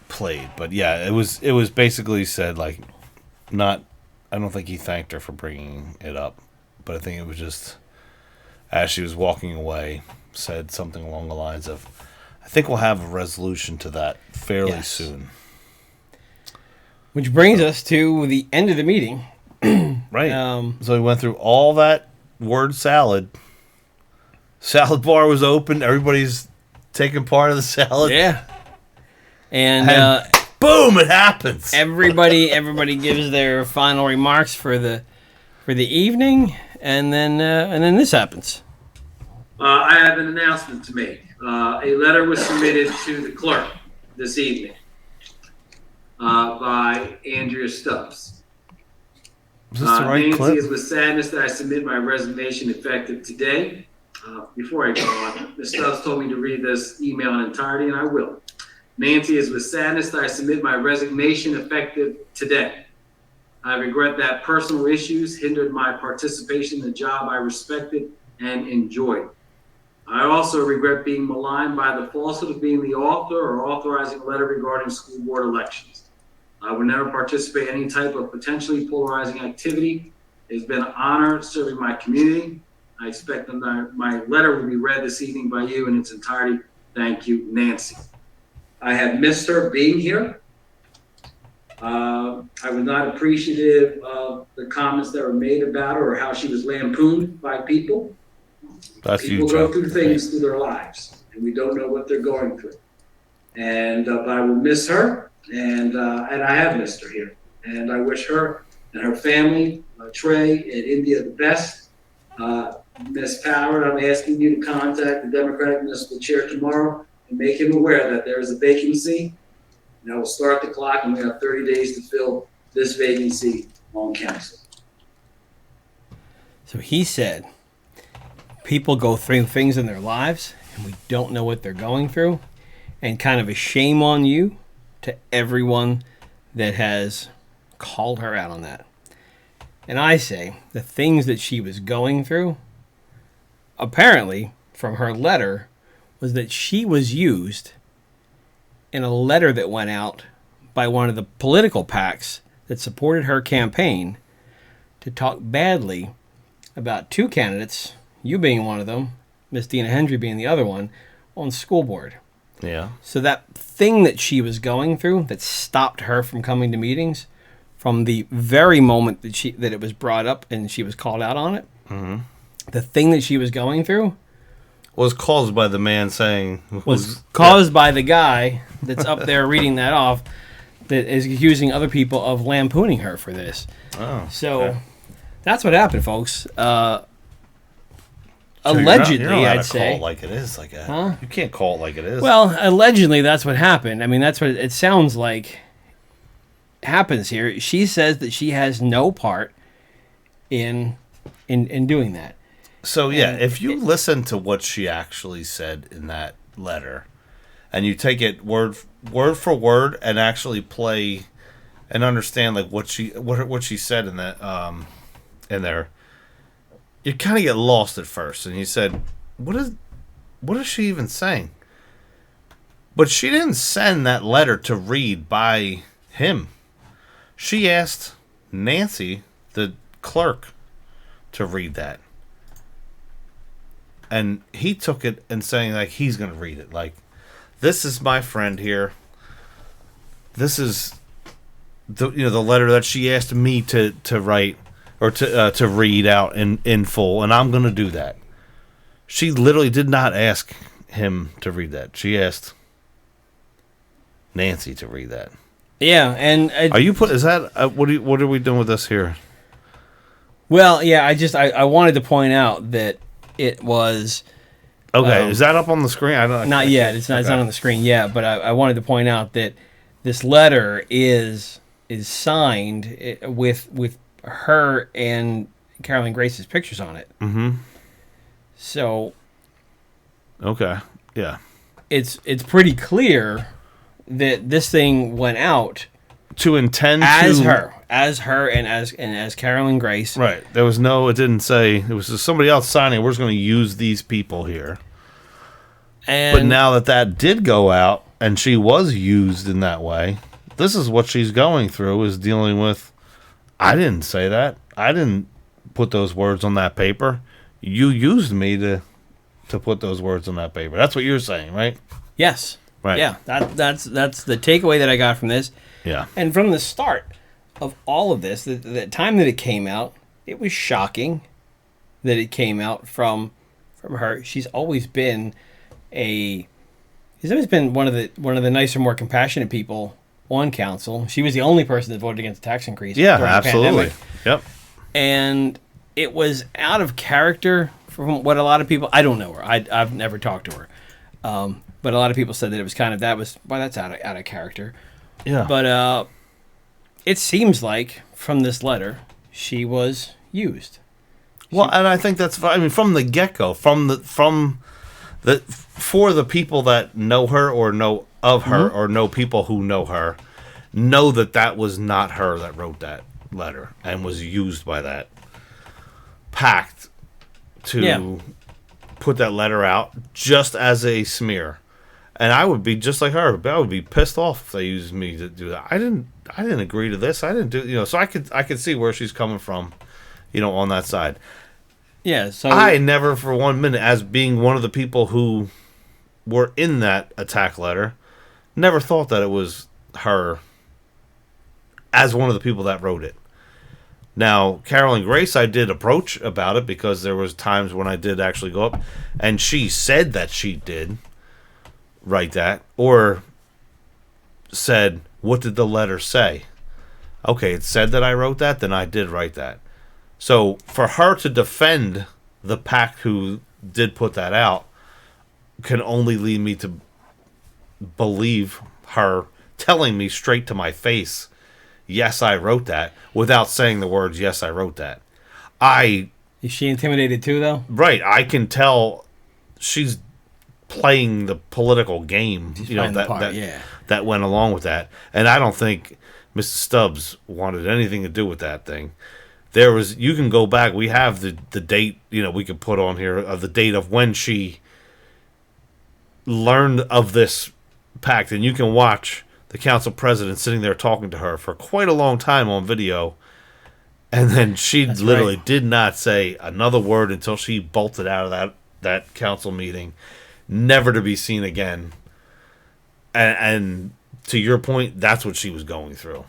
played. But yeah, it was basically said like, I don't think he thanked her for bringing it up, but I think it was just as she was walking away, said something along the lines of, I think we'll have a resolution to that fairly soon. Which brings us to the end of the meeting. Right. So we went through all that word salad. Salad bar was open. Everybody's taking part of the salad. Yeah. And boom, it happens. Everybody gives their final remarks for the evening, and then this happens. I have an announcement to make. A letter was submitted to the clerk this evening by Andrea Stubbs. Is this the right Nancy clip? is with sadness that I submit my resignation effective today. Before I go on, Ms. Stubbs told me to read this email in entirety, and I will. Nancy is with sadness that I submit my resignation effective today. I regret that personal issues hindered my participation in the job I respected and enjoyed. I also regret being maligned by the falsehood of being the author or authorizing a letter regarding school board elections. I would never participate in any type of potentially polarizing activity. It has been an honor serving my community. I expect that my letter will be read this evening by you in its entirety. Thank you, Nancy. I have missed her being here. I was not appreciative of the comments that were made about her or how she was lampooned by people. People go through things through their lives, and we don't know what they're going through. And but I will miss her, and I have missed her here. And I wish her and her family, Trey and India, the best. Ms. Power, I'm asking you to contact the Democratic Municipal Chair tomorrow and make him aware that there is a vacancy. And I will start the clock, and we have 30 days to fill this vacancy on council. So he said, people go through things in their lives, and we don't know what they're going through, and kind of a shame on you to everyone that has called her out on that. And I say, the things that she was going through, apparently, from her letter, was that she was used in a letter that went out by one of the political PACs that supported her campaign to talk badly about two candidates, you being one of them, Miss Dina Hendry being the other one, on school board. Yeah. So that thing that she was going through that stopped her from coming to meetings, from the very moment that it was brought up and she was called out on it, the thing that she was going through was caused by the man saying... Was caused by the guy that's up there reading that off that is accusing other people of lampooning her for this. Oh, so that's what happened, folks. So allegedly, you're not I'd say. Call it like it is. Like a, You can't call it like it is. Well, allegedly, that's what happened. I mean, that's what it sounds like happens here. She says that she has no part in doing that. So, yeah, if you listen to what she actually said in that letter, and you take it word for word and actually play and understand like what she said in that in there, you kind of get lost at first. And you said, what is she even saying? But she didn't send that letter to read by him. She asked Nancy, the clerk, to read that. And he took it and saying like he's going to read it. Like, this is my friend here. This is the letter that she asked me to write or to read out in full, and I'm going to do that. She literally did not ask him to read that. She asked Nancy to read that. Yeah, and is that what are we doing with this here? Well, yeah, I wanted to point out that it was okay. Is that up on the screen? I don't. Not yet. It's not on the screen yet. But I wanted to point out that this letter is signed with her and Carolyn Grace's pictures on it. Mm-hmm. So. Okay. Yeah. It's pretty clear that this thing went out to intend as her and as Carolyn Grace. Right. There was it didn't say, it was just somebody else signing, we're just going to use these people here. But now that did go out and she was used in that way, this is what she's going through, is dealing with, I didn't say that. I didn't put those words on that paper. You used me to put those words on that paper. That's what you're saying, right? Yes. Right. Yeah. That's the takeaway that I got from this. Yeah. And from the start of all of this, the time that it came out, it was shocking that it came out from her. She's always been one of the nicer, more compassionate people on council. She was the only person that voted against the tax increase. Yeah, during absolutely. The pandemic. Yep. And it was out of character from what a lot of people. I don't know her. I've never talked to her. But a lot of people said that it was that's out of character. Yeah. But it seems like from this letter she was used. Well, and I think that's, I mean, from the get-go, for the people that know her or know of her or know people who know her, know that was not her that wrote that. letter and was used by that pact to put that letter out just as a smear. And I would be just like her. I would be pissed off if they used me to do that. I didn't agree to this. I didn't do, so I could see where she's coming from, on that side. Yeah, so I never for 1 minute, as being one of the people who were in that attack letter, never thought that it was her as one of the people that wrote it. Now, Carolyn Grace, I did approach about it because there was times when I did actually go up, and she said that she did write that, or said, what did the letter say? Okay, it said that I wrote that, then I did write that. So for her to defend the pack who did put that out can only lead me to believe her telling me straight to my face, yes, I wrote that, without saying the words, yes, I wrote that. Is she intimidated too, though? Right. I can tell she's playing the political game, that went along with that. And I don't think Mr. Stubbs wanted anything to do with that thing. You can go back, we have the date, we could put on here, of the date of when she learned of this pact, and you can watch the council president sitting there talking to her for quite a long time on video, and then she literally did not say another word until she bolted out of that council meeting, never to be seen again. And to your point, that's what she was going through.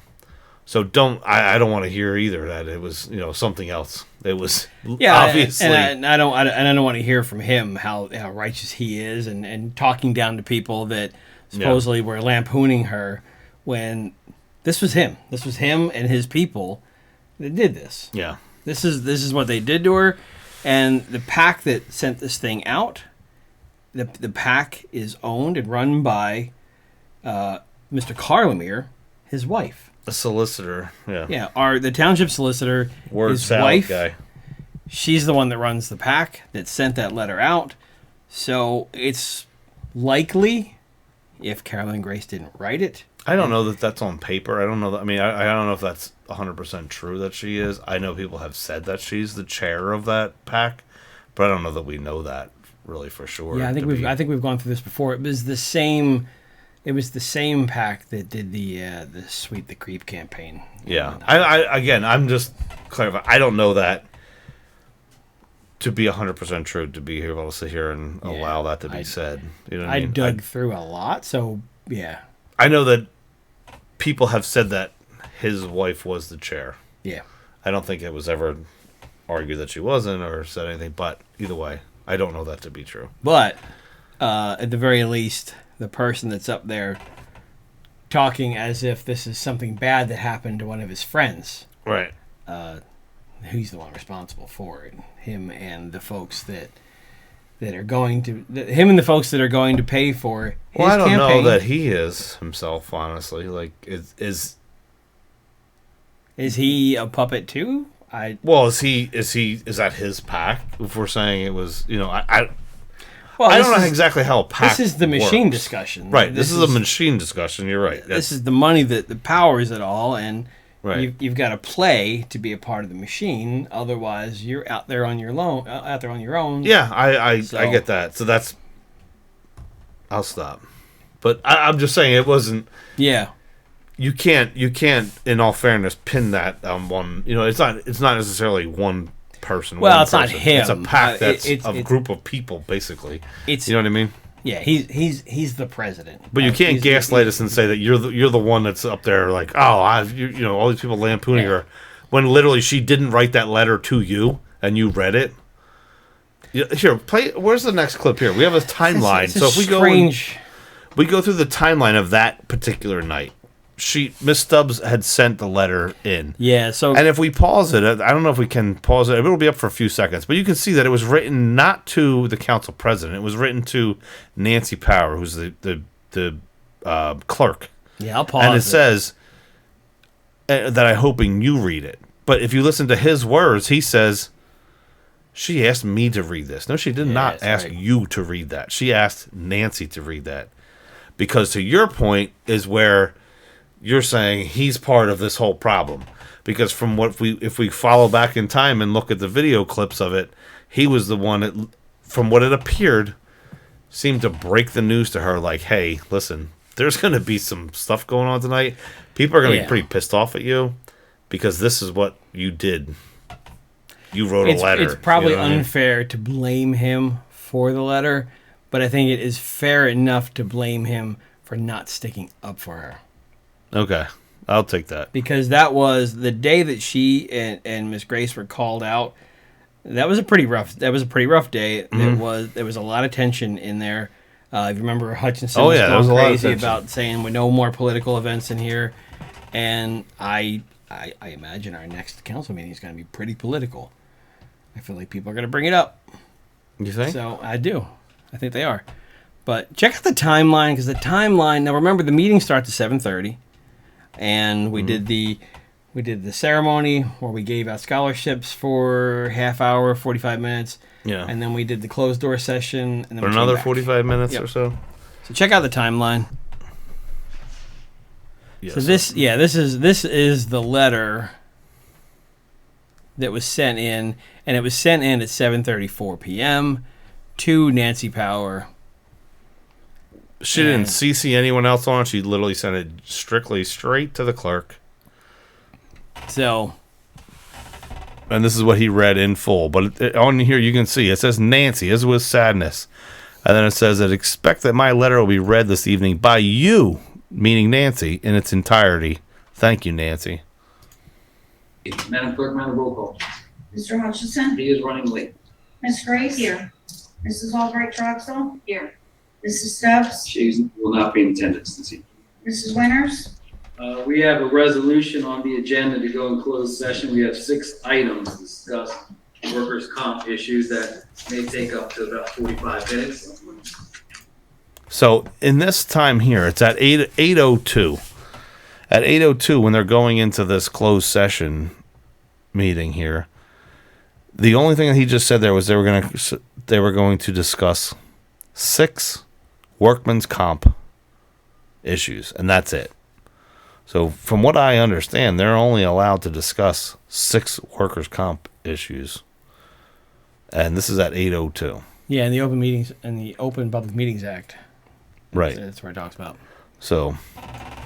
So I don't want to hear either that it was something else. It was obviously, and I don't want to hear from him how righteous he is and talking down to people that supposedly were lampooning her, when this was him and his people that did this. Yeah, this is what they did to her, and the PAC that sent this thing out, the PAC is owned and run by Mr. Carlemere, his wife. A solicitor, the township solicitor, his wife guy. She's the one that runs the PAC that sent that letter out. So it's likely, if Carolyn Grace didn't write it. I don't know that that's on paper. I don't know that. I mean, I don't know if that's 100% true that she is. I know people have said that she's the chair of that PAC, but I don't know that we know that really for sure. Yeah, I think we've gone through this before. It was the same PAC that did the Sweep the Creep campaign. Yeah. I'm just clarifying. I don't know that to be 100% true, to be able to sit here and allow that to be said. You know what I mean? Dug through a lot, so yeah. I know that people have said that his wife was the chair. Yeah. I don't think it was ever argued that she wasn't or said anything, but either way, I don't know that to be true. But at the very least, the person that's up there talking as if this is something bad that happened to one of his friends. Right. He's the one responsible for it. Him and the folks that are going to pay for his Well, I don't campaign. know that he is himself, honestly. Like, is he a puppet too? Is that his PAC? If we're saying it was, I don't know exactly how a PAC This is the machine works. discussion. Right. This is a machine discussion. You're right. This is the money that powers it all, and right. you've got to play to be a part of the machine. Otherwise, you're out there on your own. Yeah, I get that. So that's. I'll stop. But I'm just saying it wasn't. Yeah. You can't. In all fairness, pin that on one. It's not necessarily one person. Well, one it's person. not him. It's a PAC that's it's a group of people, basically. You know what I mean? Yeah, he's the president. But you can't gaslight us and say that you're the one that's up there like, all these people lampooning her, when literally she didn't write that letter to you and you read it. Here, play. Where's the next clip? Here, we have a timeline. So if we go through the timeline of that particular night. Miss Stubbs had sent the letter in. Yeah, so... And if we pause it, I don't know if we can pause it. It'll be up for a few seconds. But you can see that it was written not to the council president. It was written to Nancy Power, who's the clerk. Yeah, I'll pause it. And it says that I'm hoping you read it. But if you listen to his words, he says, she asked me to read this. No, she did not ask you to read that. She asked Nancy to read that. Because to your point is where... You're saying he's part of this whole problem. because from if we follow back in time and look at the video clips of it, he was the one that, from what it appeared, seemed to break the news to her like, hey, listen, there's going to be some stuff going on tonight. People are going to be pretty pissed off at you because this is what you did. You wrote a letter. It's probably unfair to blame him for the letter, but I think it is fair enough to blame him for not sticking up for her. Okay, I'll take that. Because that was the day that she and Miss Grace were called out. That was a pretty rough day. Mm-hmm. There was a lot of tension in there. If you remember, Hutchinson was going a lot of crazy tension about saying we no more political events in here, and I imagine our next council meeting is going to be pretty political. I feel like people are going to bring it up. You think? So I do. I think they are. But check out the timeline, because the timeline. Now remember, the meeting starts at 7:30, and we did the ceremony where we gave out scholarships for half hour, 45 minutes. Yeah. And then we did the closed door session, and then for another 45 minutes or so. So check out the timeline. Yes. So this is the letter that was sent in, and it was sent in at 7:34 p.m. to Nancy Power. She didn't CC anyone else on it. She literally sent it strictly straight to the clerk. So, and this is what he read in full. But on here you can see it says, Nancy, as with sadness. And then it says that expect that my letter will be read this evening by you, meaning Nancy, in its entirety. Thank you, Nancy. Madam Clerk, Madam roll call. Mr. Hutchinson? He is running late. Ms. Grace? Here. Mrs. Albright Troxel? Here. Mrs. Stubbs? She will not be in attendance this evening. Mrs. Winters? We have a resolution on the agenda to go in closed session. We have 6 items to discuss workers' comp issues that may take up to about 45 minutes. So in this time here, it's at 8:02. At 8:02, when they're going into this closed session meeting here, the only thing that he just said there was they were going to discuss 6 workman's comp issues, and that's it. So from what I understand, they're only allowed to discuss 6 workers' comp issues, and this is at 8:02. Yeah, in the Open Public Meetings Act. Right. That's where it talks about. So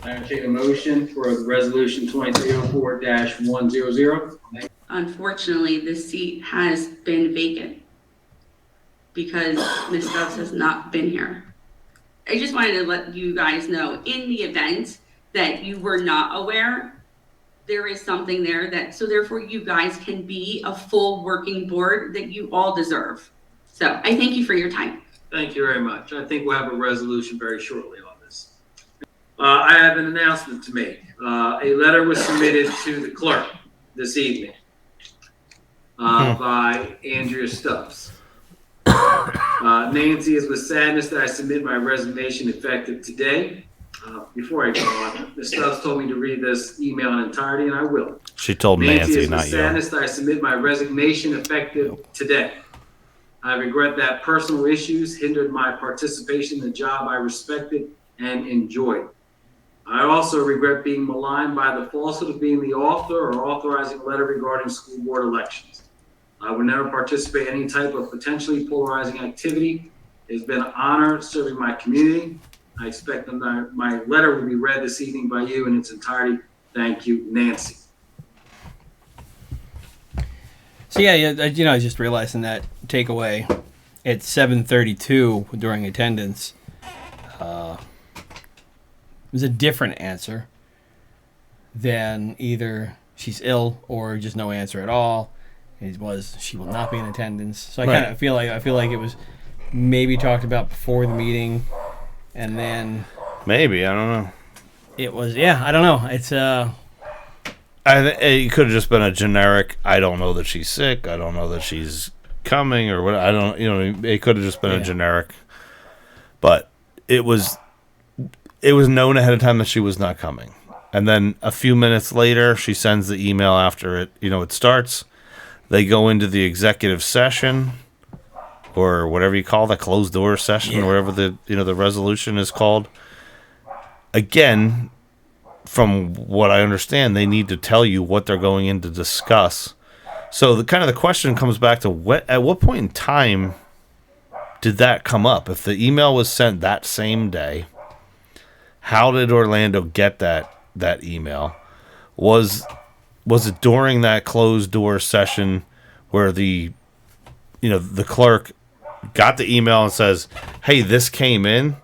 I entertain a motion for resolution 2304-100. Unfortunately, this seat has been vacant because Ms. Stubbs has not been here. I just wanted to let you guys know, in the event that you were not aware, there is something there so therefore you guys can be a full working board that you all deserve. So I thank you for your time. Thank you very much. I think we'll have a resolution very shortly on this. I have an announcement to make. A letter was submitted to the clerk this evening by Andrea Stubbs. Nancy, is with sadness that I submit my resignation effective today. Before I go on, Ms. Stubbs told me to read this email in entirety, and I will. she told Nancy, is with not you. sadness that I submit my resignation effective today. I regret that personal issues hindered my participation in the job I respected and enjoyed. I also regret being maligned by the falsehood of being the author or authorizing a letter regarding school board elections. I would never participate in any type of potentially polarizing activity. It's been an honor serving my community. I expect that my letter will be read this evening by you in its entirety. Thank you, Nancy. So yeah, I just realized in that takeaway at 7:32 during attendance, it was a different answer than either she's ill or just no answer at all. It was she will not be in attendance. So I kind of feel like it was maybe talked about before the meeting, and then Maybe, I don't know. it was I don't know. It's It could have just been a generic, I don't know that she's sick, I don't know that she's coming, or what, I don't, it could have just been a generic. But it was known ahead of time that she was not coming. And then a few minutes later, she sends the email after it starts. They go into the executive session, or whatever you call that, closed door session, wherever the resolution is called. Again, from what I understand, they need to tell you what they're going in to discuss. So the question comes back to at what point in time did that come up? If the email was sent that same day, how did Orlando get that email? Was it during that closed door session where the clerk got the email and says, "Hey, this came in,"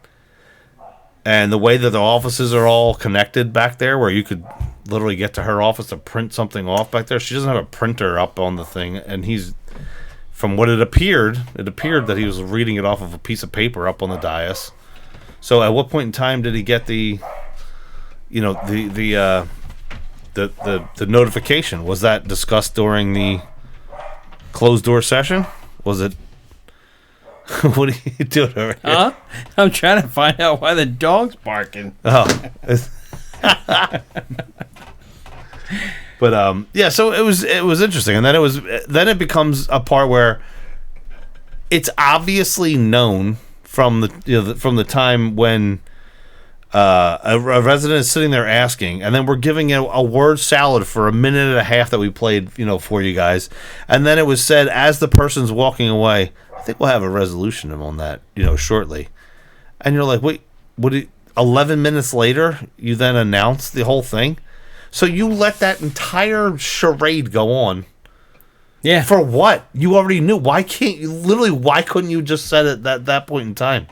and the way that the offices are all connected back there, where you could literally get to her office to print something off back there. She doesn't have a printer up on the thing, and from what it appeared that he was reading it off of a piece of paper up on the dais. So at what point in time did he get the notification? Was that discussed during the closed door session? Was it? What are you doing over here? I'm trying to find out why the dog's barking. Oh. But yeah, so it was interesting, and then it becomes a part where it's obviously known from the time when a resident is sitting there asking, and then we're giving a word salad for a minute and a half that we played, for you guys, and then it was said as the person's walking away, I think we'll have a resolution on that, shortly, and you're like, wait, 11 minutes later, you then announce the whole thing. So you let that entire charade go on. Yeah. For what? You already knew. Why couldn't you just said it at that point in time?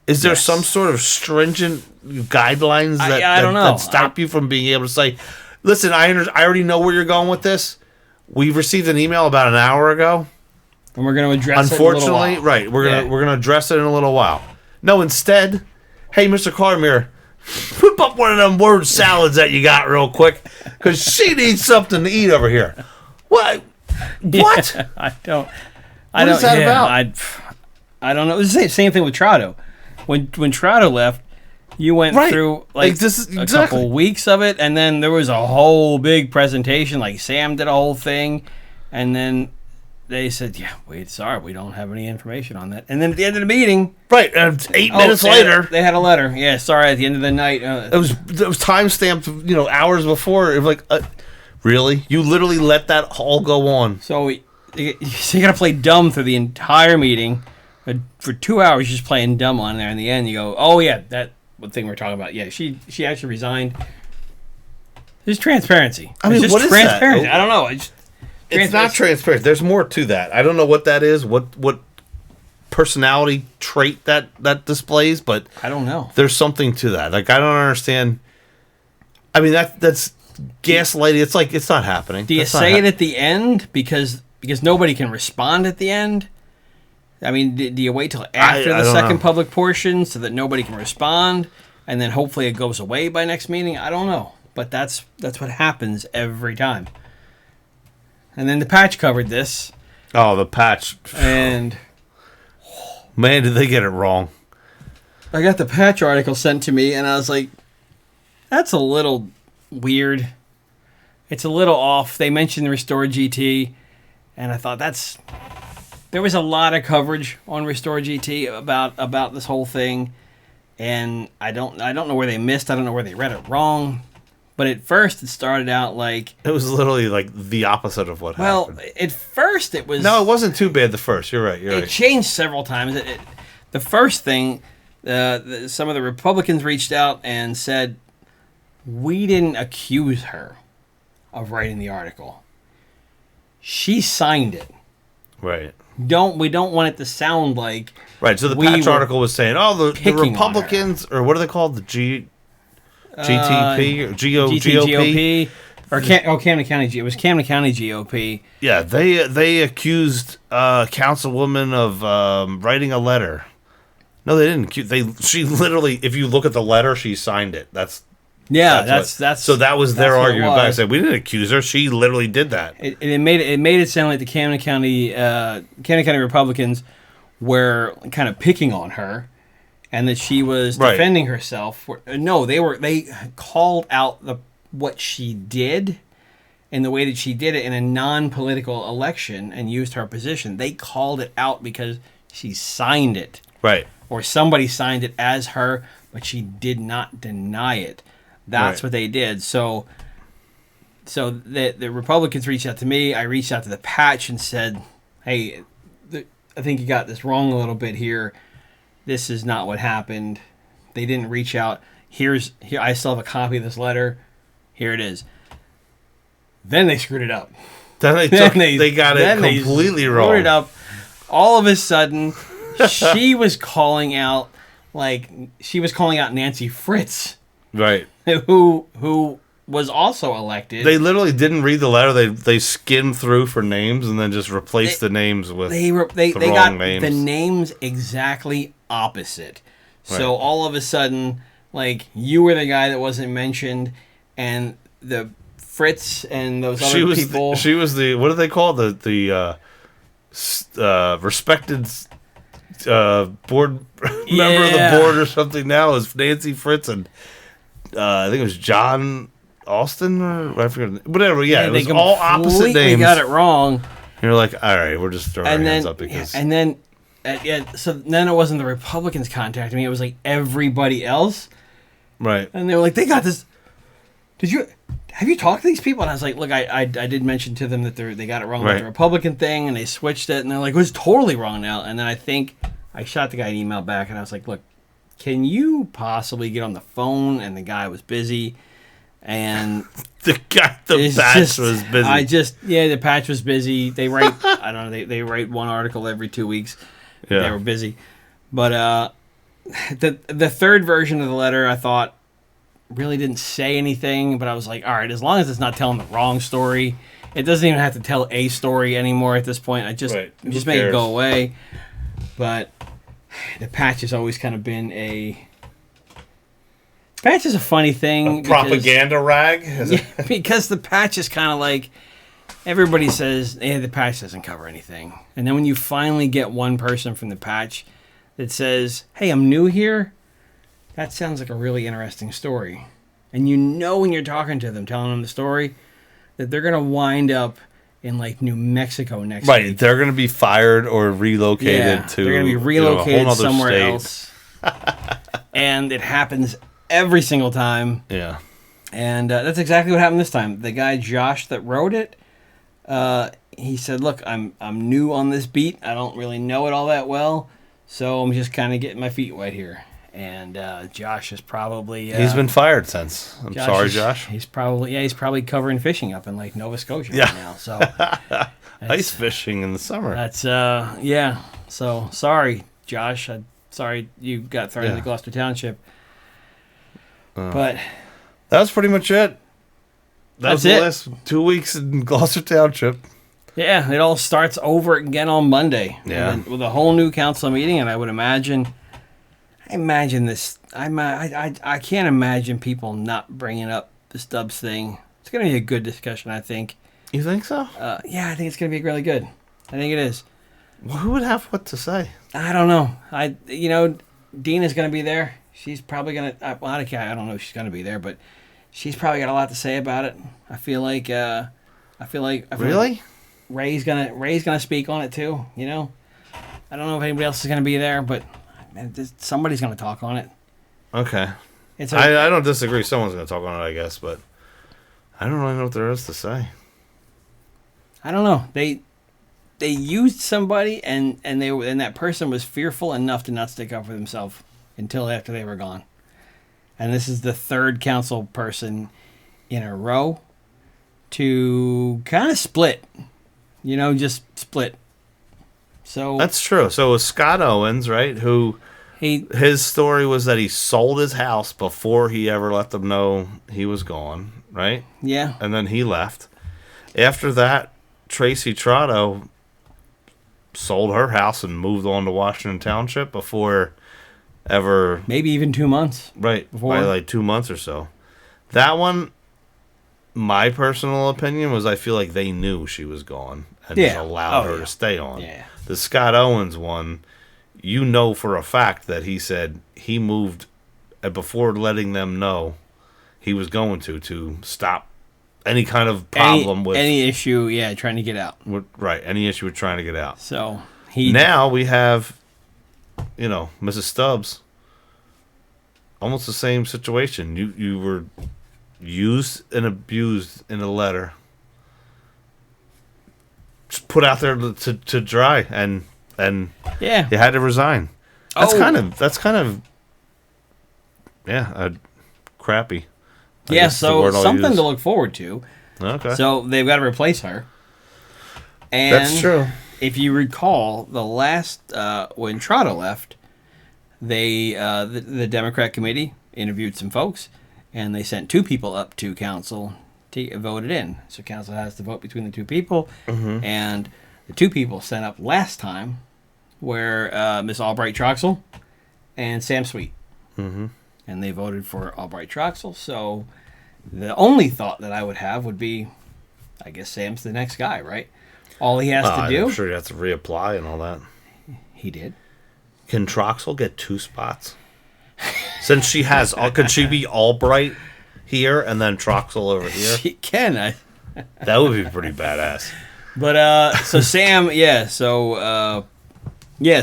Is there some sort of stringent guidelines I don't know. that stop you from being able to say, listen, I already know where you're going with this. We received an email about an hour ago. And we're going to address Unfortunately, it in a little while. Right. We're gonna address it in a little while. No, instead, hey, Mr. Carmere, whip up one of them word salads that you got real quick, because she needs something to eat over here. What? What? Yeah, I don't. What is that about? I don't know. It was the same thing with Trotto. When Trotto left, you went through a couple weeks of it, and then there was a whole big presentation. Like Sam did a whole thing, and then they said, "Yeah, sorry, we don't have any information on that." And then at the end of the meeting, 8 minutes later, they had a letter. Yeah, sorry. At the end of the night, it was time stamped. Hours before. It was like, really? You literally let that all go on? So you got to play dumb through the entire meeting for 2 hours, just playing dumb on there. In the end, you go, "Oh yeah, that thing we're talking about. Yeah, she actually resigned." There's transparency. I mean, what is transparency. that? I don't know. It's not transparent. There's more to that. I don't know what that is. What personality trait that displays, but I don't know. There's something to that. Like, I don't understand. I mean, that's gaslighting. It's like, it's not happening. Do you say it at the end because nobody can respond at the end? I mean, do you wait till after the second public portion so that nobody can respond, and then hopefully it goes away by next meeting? I don't know, but that's what happens every time. And then the patch covered this. Oh, the patch. And man, did they get it wrong. I got the patch article sent to me, and I was like, that's a little weird. It's a little off. They mentioned the Restore GT, and I thought there was a lot of coverage on Restore GT about this whole thing, and I don't know where they missed. I don't know where they read it wrong. But at first, it started out like... It was literally like the opposite of what happened. Well, at first it was... No, it wasn't too bad the first. You're right. It changed several times. The first thing, some of the Republicans reached out and said, we didn't accuse her of writing the article. She signed it. Right. We don't want it to sound like... Right, so the patch article was saying, the Republicans, or what are they called? The GTP or GOP or Camden County. It was Camden County GOP. Yeah, they accused Councilwoman of writing a letter. No, they didn't. She literally, if you look at the letter, she signed it. That's so that was their argument back. Said we didn't accuse her. She literally did that. It made it sound like the Camden County Republicans were kind of picking on her. And that she was defending herself. No, they called out what she did and the way that she did it in a non-political election and used her position. They called it out because she signed it. Right. Or somebody signed it as her, but she did not deny it. That's what they did. So the Republicans reached out to me. I reached out to the patch and said, hey, I think you got this wrong a little bit here. This is not what happened. They didn't reach out. Here I still have a copy of this letter. Here it is. Then they screwed it up. Then they got it completely wrong. Screwed it up. All of a sudden, she was calling out Nancy Fritz, right? Who was also elected. They literally didn't read the letter. They skimmed through for names and then just replaced the names with they wrong got names. The names exactly opposite. So all of a sudden, like, you were the guy that wasn't mentioned, and the Fritz and those other people. She was the, what do they call it? The respected board member of the board or something now is Nancy Fritz, and I think it was John Austin or I forget. Whatever, yeah, it was all opposite names. We got it wrong. You're like, all right, we're just throwing our hands up because. And then, so then it wasn't the Republicans contacting me; it was like everybody else. Right. And they were like, they got this. Have you talked to these people? And I was like, look, I did mention to them that they got it wrong with the Republican thing, and they switched it, and they're like, it was totally wrong now. And then I think I shot the guy an email back, and I was like, look, can you possibly get on the phone? And the guy was busy, and the patch was busy. The patch was busy. They write, I don't know, they write one article every 2 weeks. Yeah. They were busy. But the third version of the letter, I thought, really didn't say anything, but I was like, all right, as long as it's not telling the wrong story, it doesn't even have to tell a story anymore at this point. I just make it go away. But the patch has always kind of been patch is a funny thing. Propaganda rag? Because the patch is kind of like, everybody says, the patch doesn't cover anything. And then when you finally get one person from the patch that says, hey, I'm new here, that sounds like a really interesting story. And you know when you're talking to them, telling them the story, that they're going to wind up in, like, New Mexico next week. Right, they're going to be fired or relocated to they're going to be relocated a whole somewhere state. else. And it happens every single time. Yeah. And that's exactly what happened this time. The guy, Josh, that wrote it, he said, look, I'm new on this beat. I don't really know it all that well, so I'm just kind of getting my feet wet here. And Josh is probably... he's been fired since. I'm sorry, Josh. He's probably covering fishing up in, like, Nova Scotia right now. So ice fishing in the summer. That's, So, sorry, Josh. I'm sorry you got thrown into Gloucester Township. But... that was pretty much it. That was the last 2 weeks in Gloucester Township. Yeah, it all starts over again on Monday. Yeah. With a whole new council meeting, and I would imagine... I can't imagine people not bringing up the Stubbs thing. It's going to be a good discussion, I think. You think so? Yeah, I think it's going to be really good. I think it is. Well, who would have what to say? I don't know. Dina's going to be there. She's probably going to... I don't know if she's going to be there, but she's probably got a lot to say about it. I feel like really? Ray's gonna speak on it too. I don't know if anybody else is going to be there, but... somebody's going to talk on it. Okay. I don't disagree. Someone's going to talk on it, I guess, but I don't really know what there is to say. I don't know. They used somebody, and that person was fearful enough to not stick up for themselves until after they were gone. And this is the third council person in a row to kind of split. Just split. So that's true. So it was Scott Owens, right? His story was that he sold his house before he ever let them know he was gone, right? Yeah. And then he left. After that, Tracy Trotto sold her house and moved on to Washington Township before ever... maybe even 2 months. Right. Before. By like 2 months or so. That one, my personal opinion was I feel like they knew she was gone and just allowed her to stay on. Yeah. The Scott Owens one, for a fact that he said he moved before letting them know he was going to stop any kind of problem with... any issue, trying to get out. Right, any issue with trying to get out. So, now we have, Mrs. Stubbs, almost the same situation. You were used and abused in a letter, just put out there to dry, and yeah, you had to resign. That's kind of crappy. Yeah, so something to look forward to. Okay. So they've got to replace her. And that's true. If you recall, the last when Trotta left, they the Democrat committee interviewed some folks, and they sent 2 people up to council to get voted in. So council has to vote between the 2 people, and the 2 people sent up last time were Miss Albright Troxel and Sam Sweet. And they voted for Albright Troxel. So the only thought that I would have would be, I guess Sam's the next guy, right? All he has to do. I'm sure he has to reapply and all that. He did. Can Troxel get 2 spots? Since she has, could she be Albright here and then Troxel over here? She can. That would be pretty badass. But so Sam,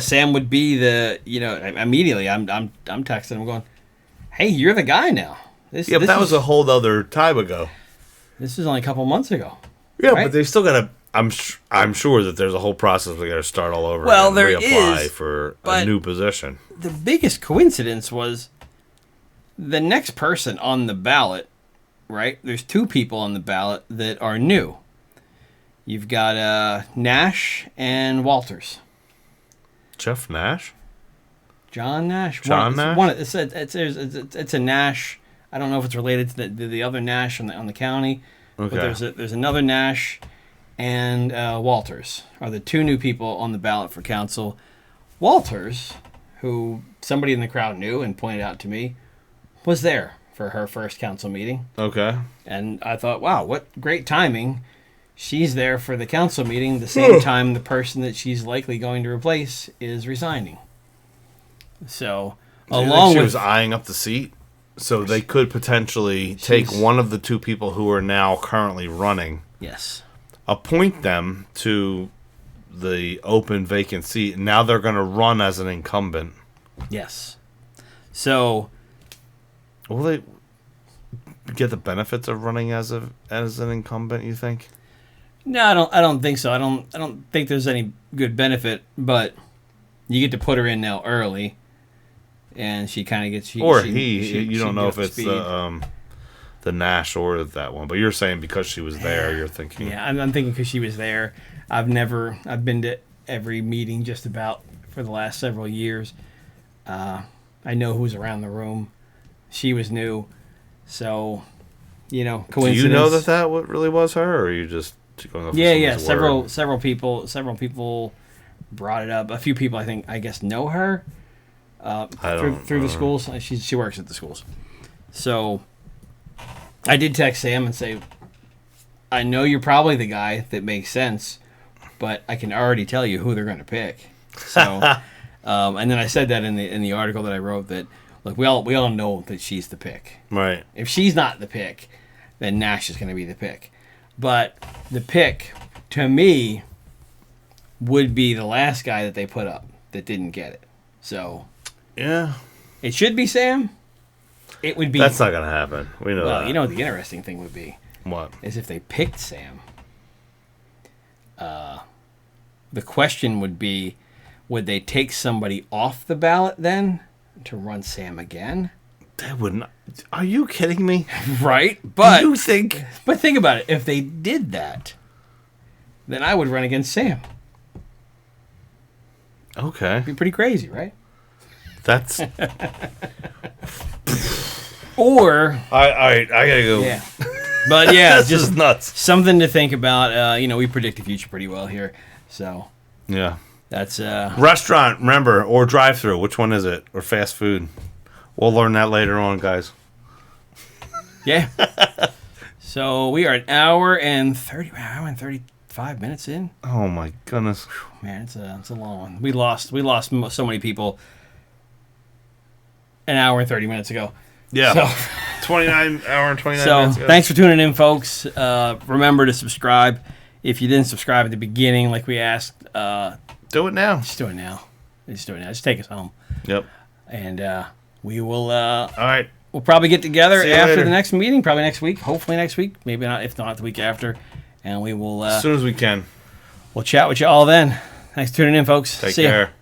Sam would be the, immediately I'm texting him going, hey, you're the guy now. But that was a whole other time ago. This is only a couple months ago. Yeah, right? But they still got to. I'm sure that there's a whole process we got to start all over. Well, and there reapply is for a new position. The biggest coincidence was the next person on the ballot. Right? There's 2 people on the ballot that are new. You've got Nash and Walters. Jeff Nash. John Nash. Nash. It's a Nash. I don't know if it's related to the other Nash on the county. Okay. But there's another Nash, and Walters are the 2 new people on the ballot for council. Walters, who somebody in the crowd knew and pointed out to me, was there for her first council meeting. Okay. And I thought, wow, what great timing. She's there for the council meeting the same time the person that she's likely going to replace is resigning. So, she was eyeing up the seat, so they could potentially take one of the 2 people who are now currently running. Yes. Appoint them to the open vacant seat. And now they're going to run as an incumbent. Yes. So, will they get the benefits of running as an incumbent? You think? No, I don't think so. I don't think there's any good benefit, but you get to put her in now early, and she kind of gets. You don't know if it's the Nash or that one, but you're saying because she was there, you're thinking. Yeah, I'm thinking because she was there. I've been to every meeting just about for the last several years. I know who's around the room. She was new, so coincidence. Do you know that what really was her, or are you just? Yeah. Several people brought it up. A few people, I guess, know her through the schools. She works at the schools. So I did text Sam and say, I know you're probably the guy that makes sense, but I can already tell you who they're going to pick. So, and then I said that in the article that I wrote that look, we all know that she's the pick. Right. If she's not the pick, then Nash is going to be the pick. But the pick, to me, would be the last guy that they put up that didn't get it. So, yeah, it should be Sam. It would be. That's not going to happen. We know that. You know what the interesting thing would be? What? Is if they picked Sam. The question would be, would they take somebody off the ballot then to run Sam again? They wouldn't. Are you kidding me? Right, but you think? But think about it. If they did that, then I would run against Sam. Okay, it'd be pretty crazy, right? That's. Or I gotta go. Yeah, but yeah, this just is nuts. Something to think about. We predict the future pretty well here, so yeah, that's restaurant. Remember, or drive-through. Which one is it? Or fast food? We'll learn that later on, guys. Yeah. So we are an hour and 35 minutes in. Oh my goodness, man, it's a long one. We lost so many people an hour and 30 minutes ago. Yeah. So, 29 minutes ago. Thanks for tuning in, folks. Remember to subscribe. If you didn't subscribe at the beginning, like we asked, do it now. Just do it now. Just take us home. Yep. And we will. All right. we'll probably get together See you after later. the next meeting, probably next week, hopefully next week, maybe not, if not the week after, and we will As soon as we can. we'll chat with you all then. Thanks for tuning in, folks. Take See ya. care.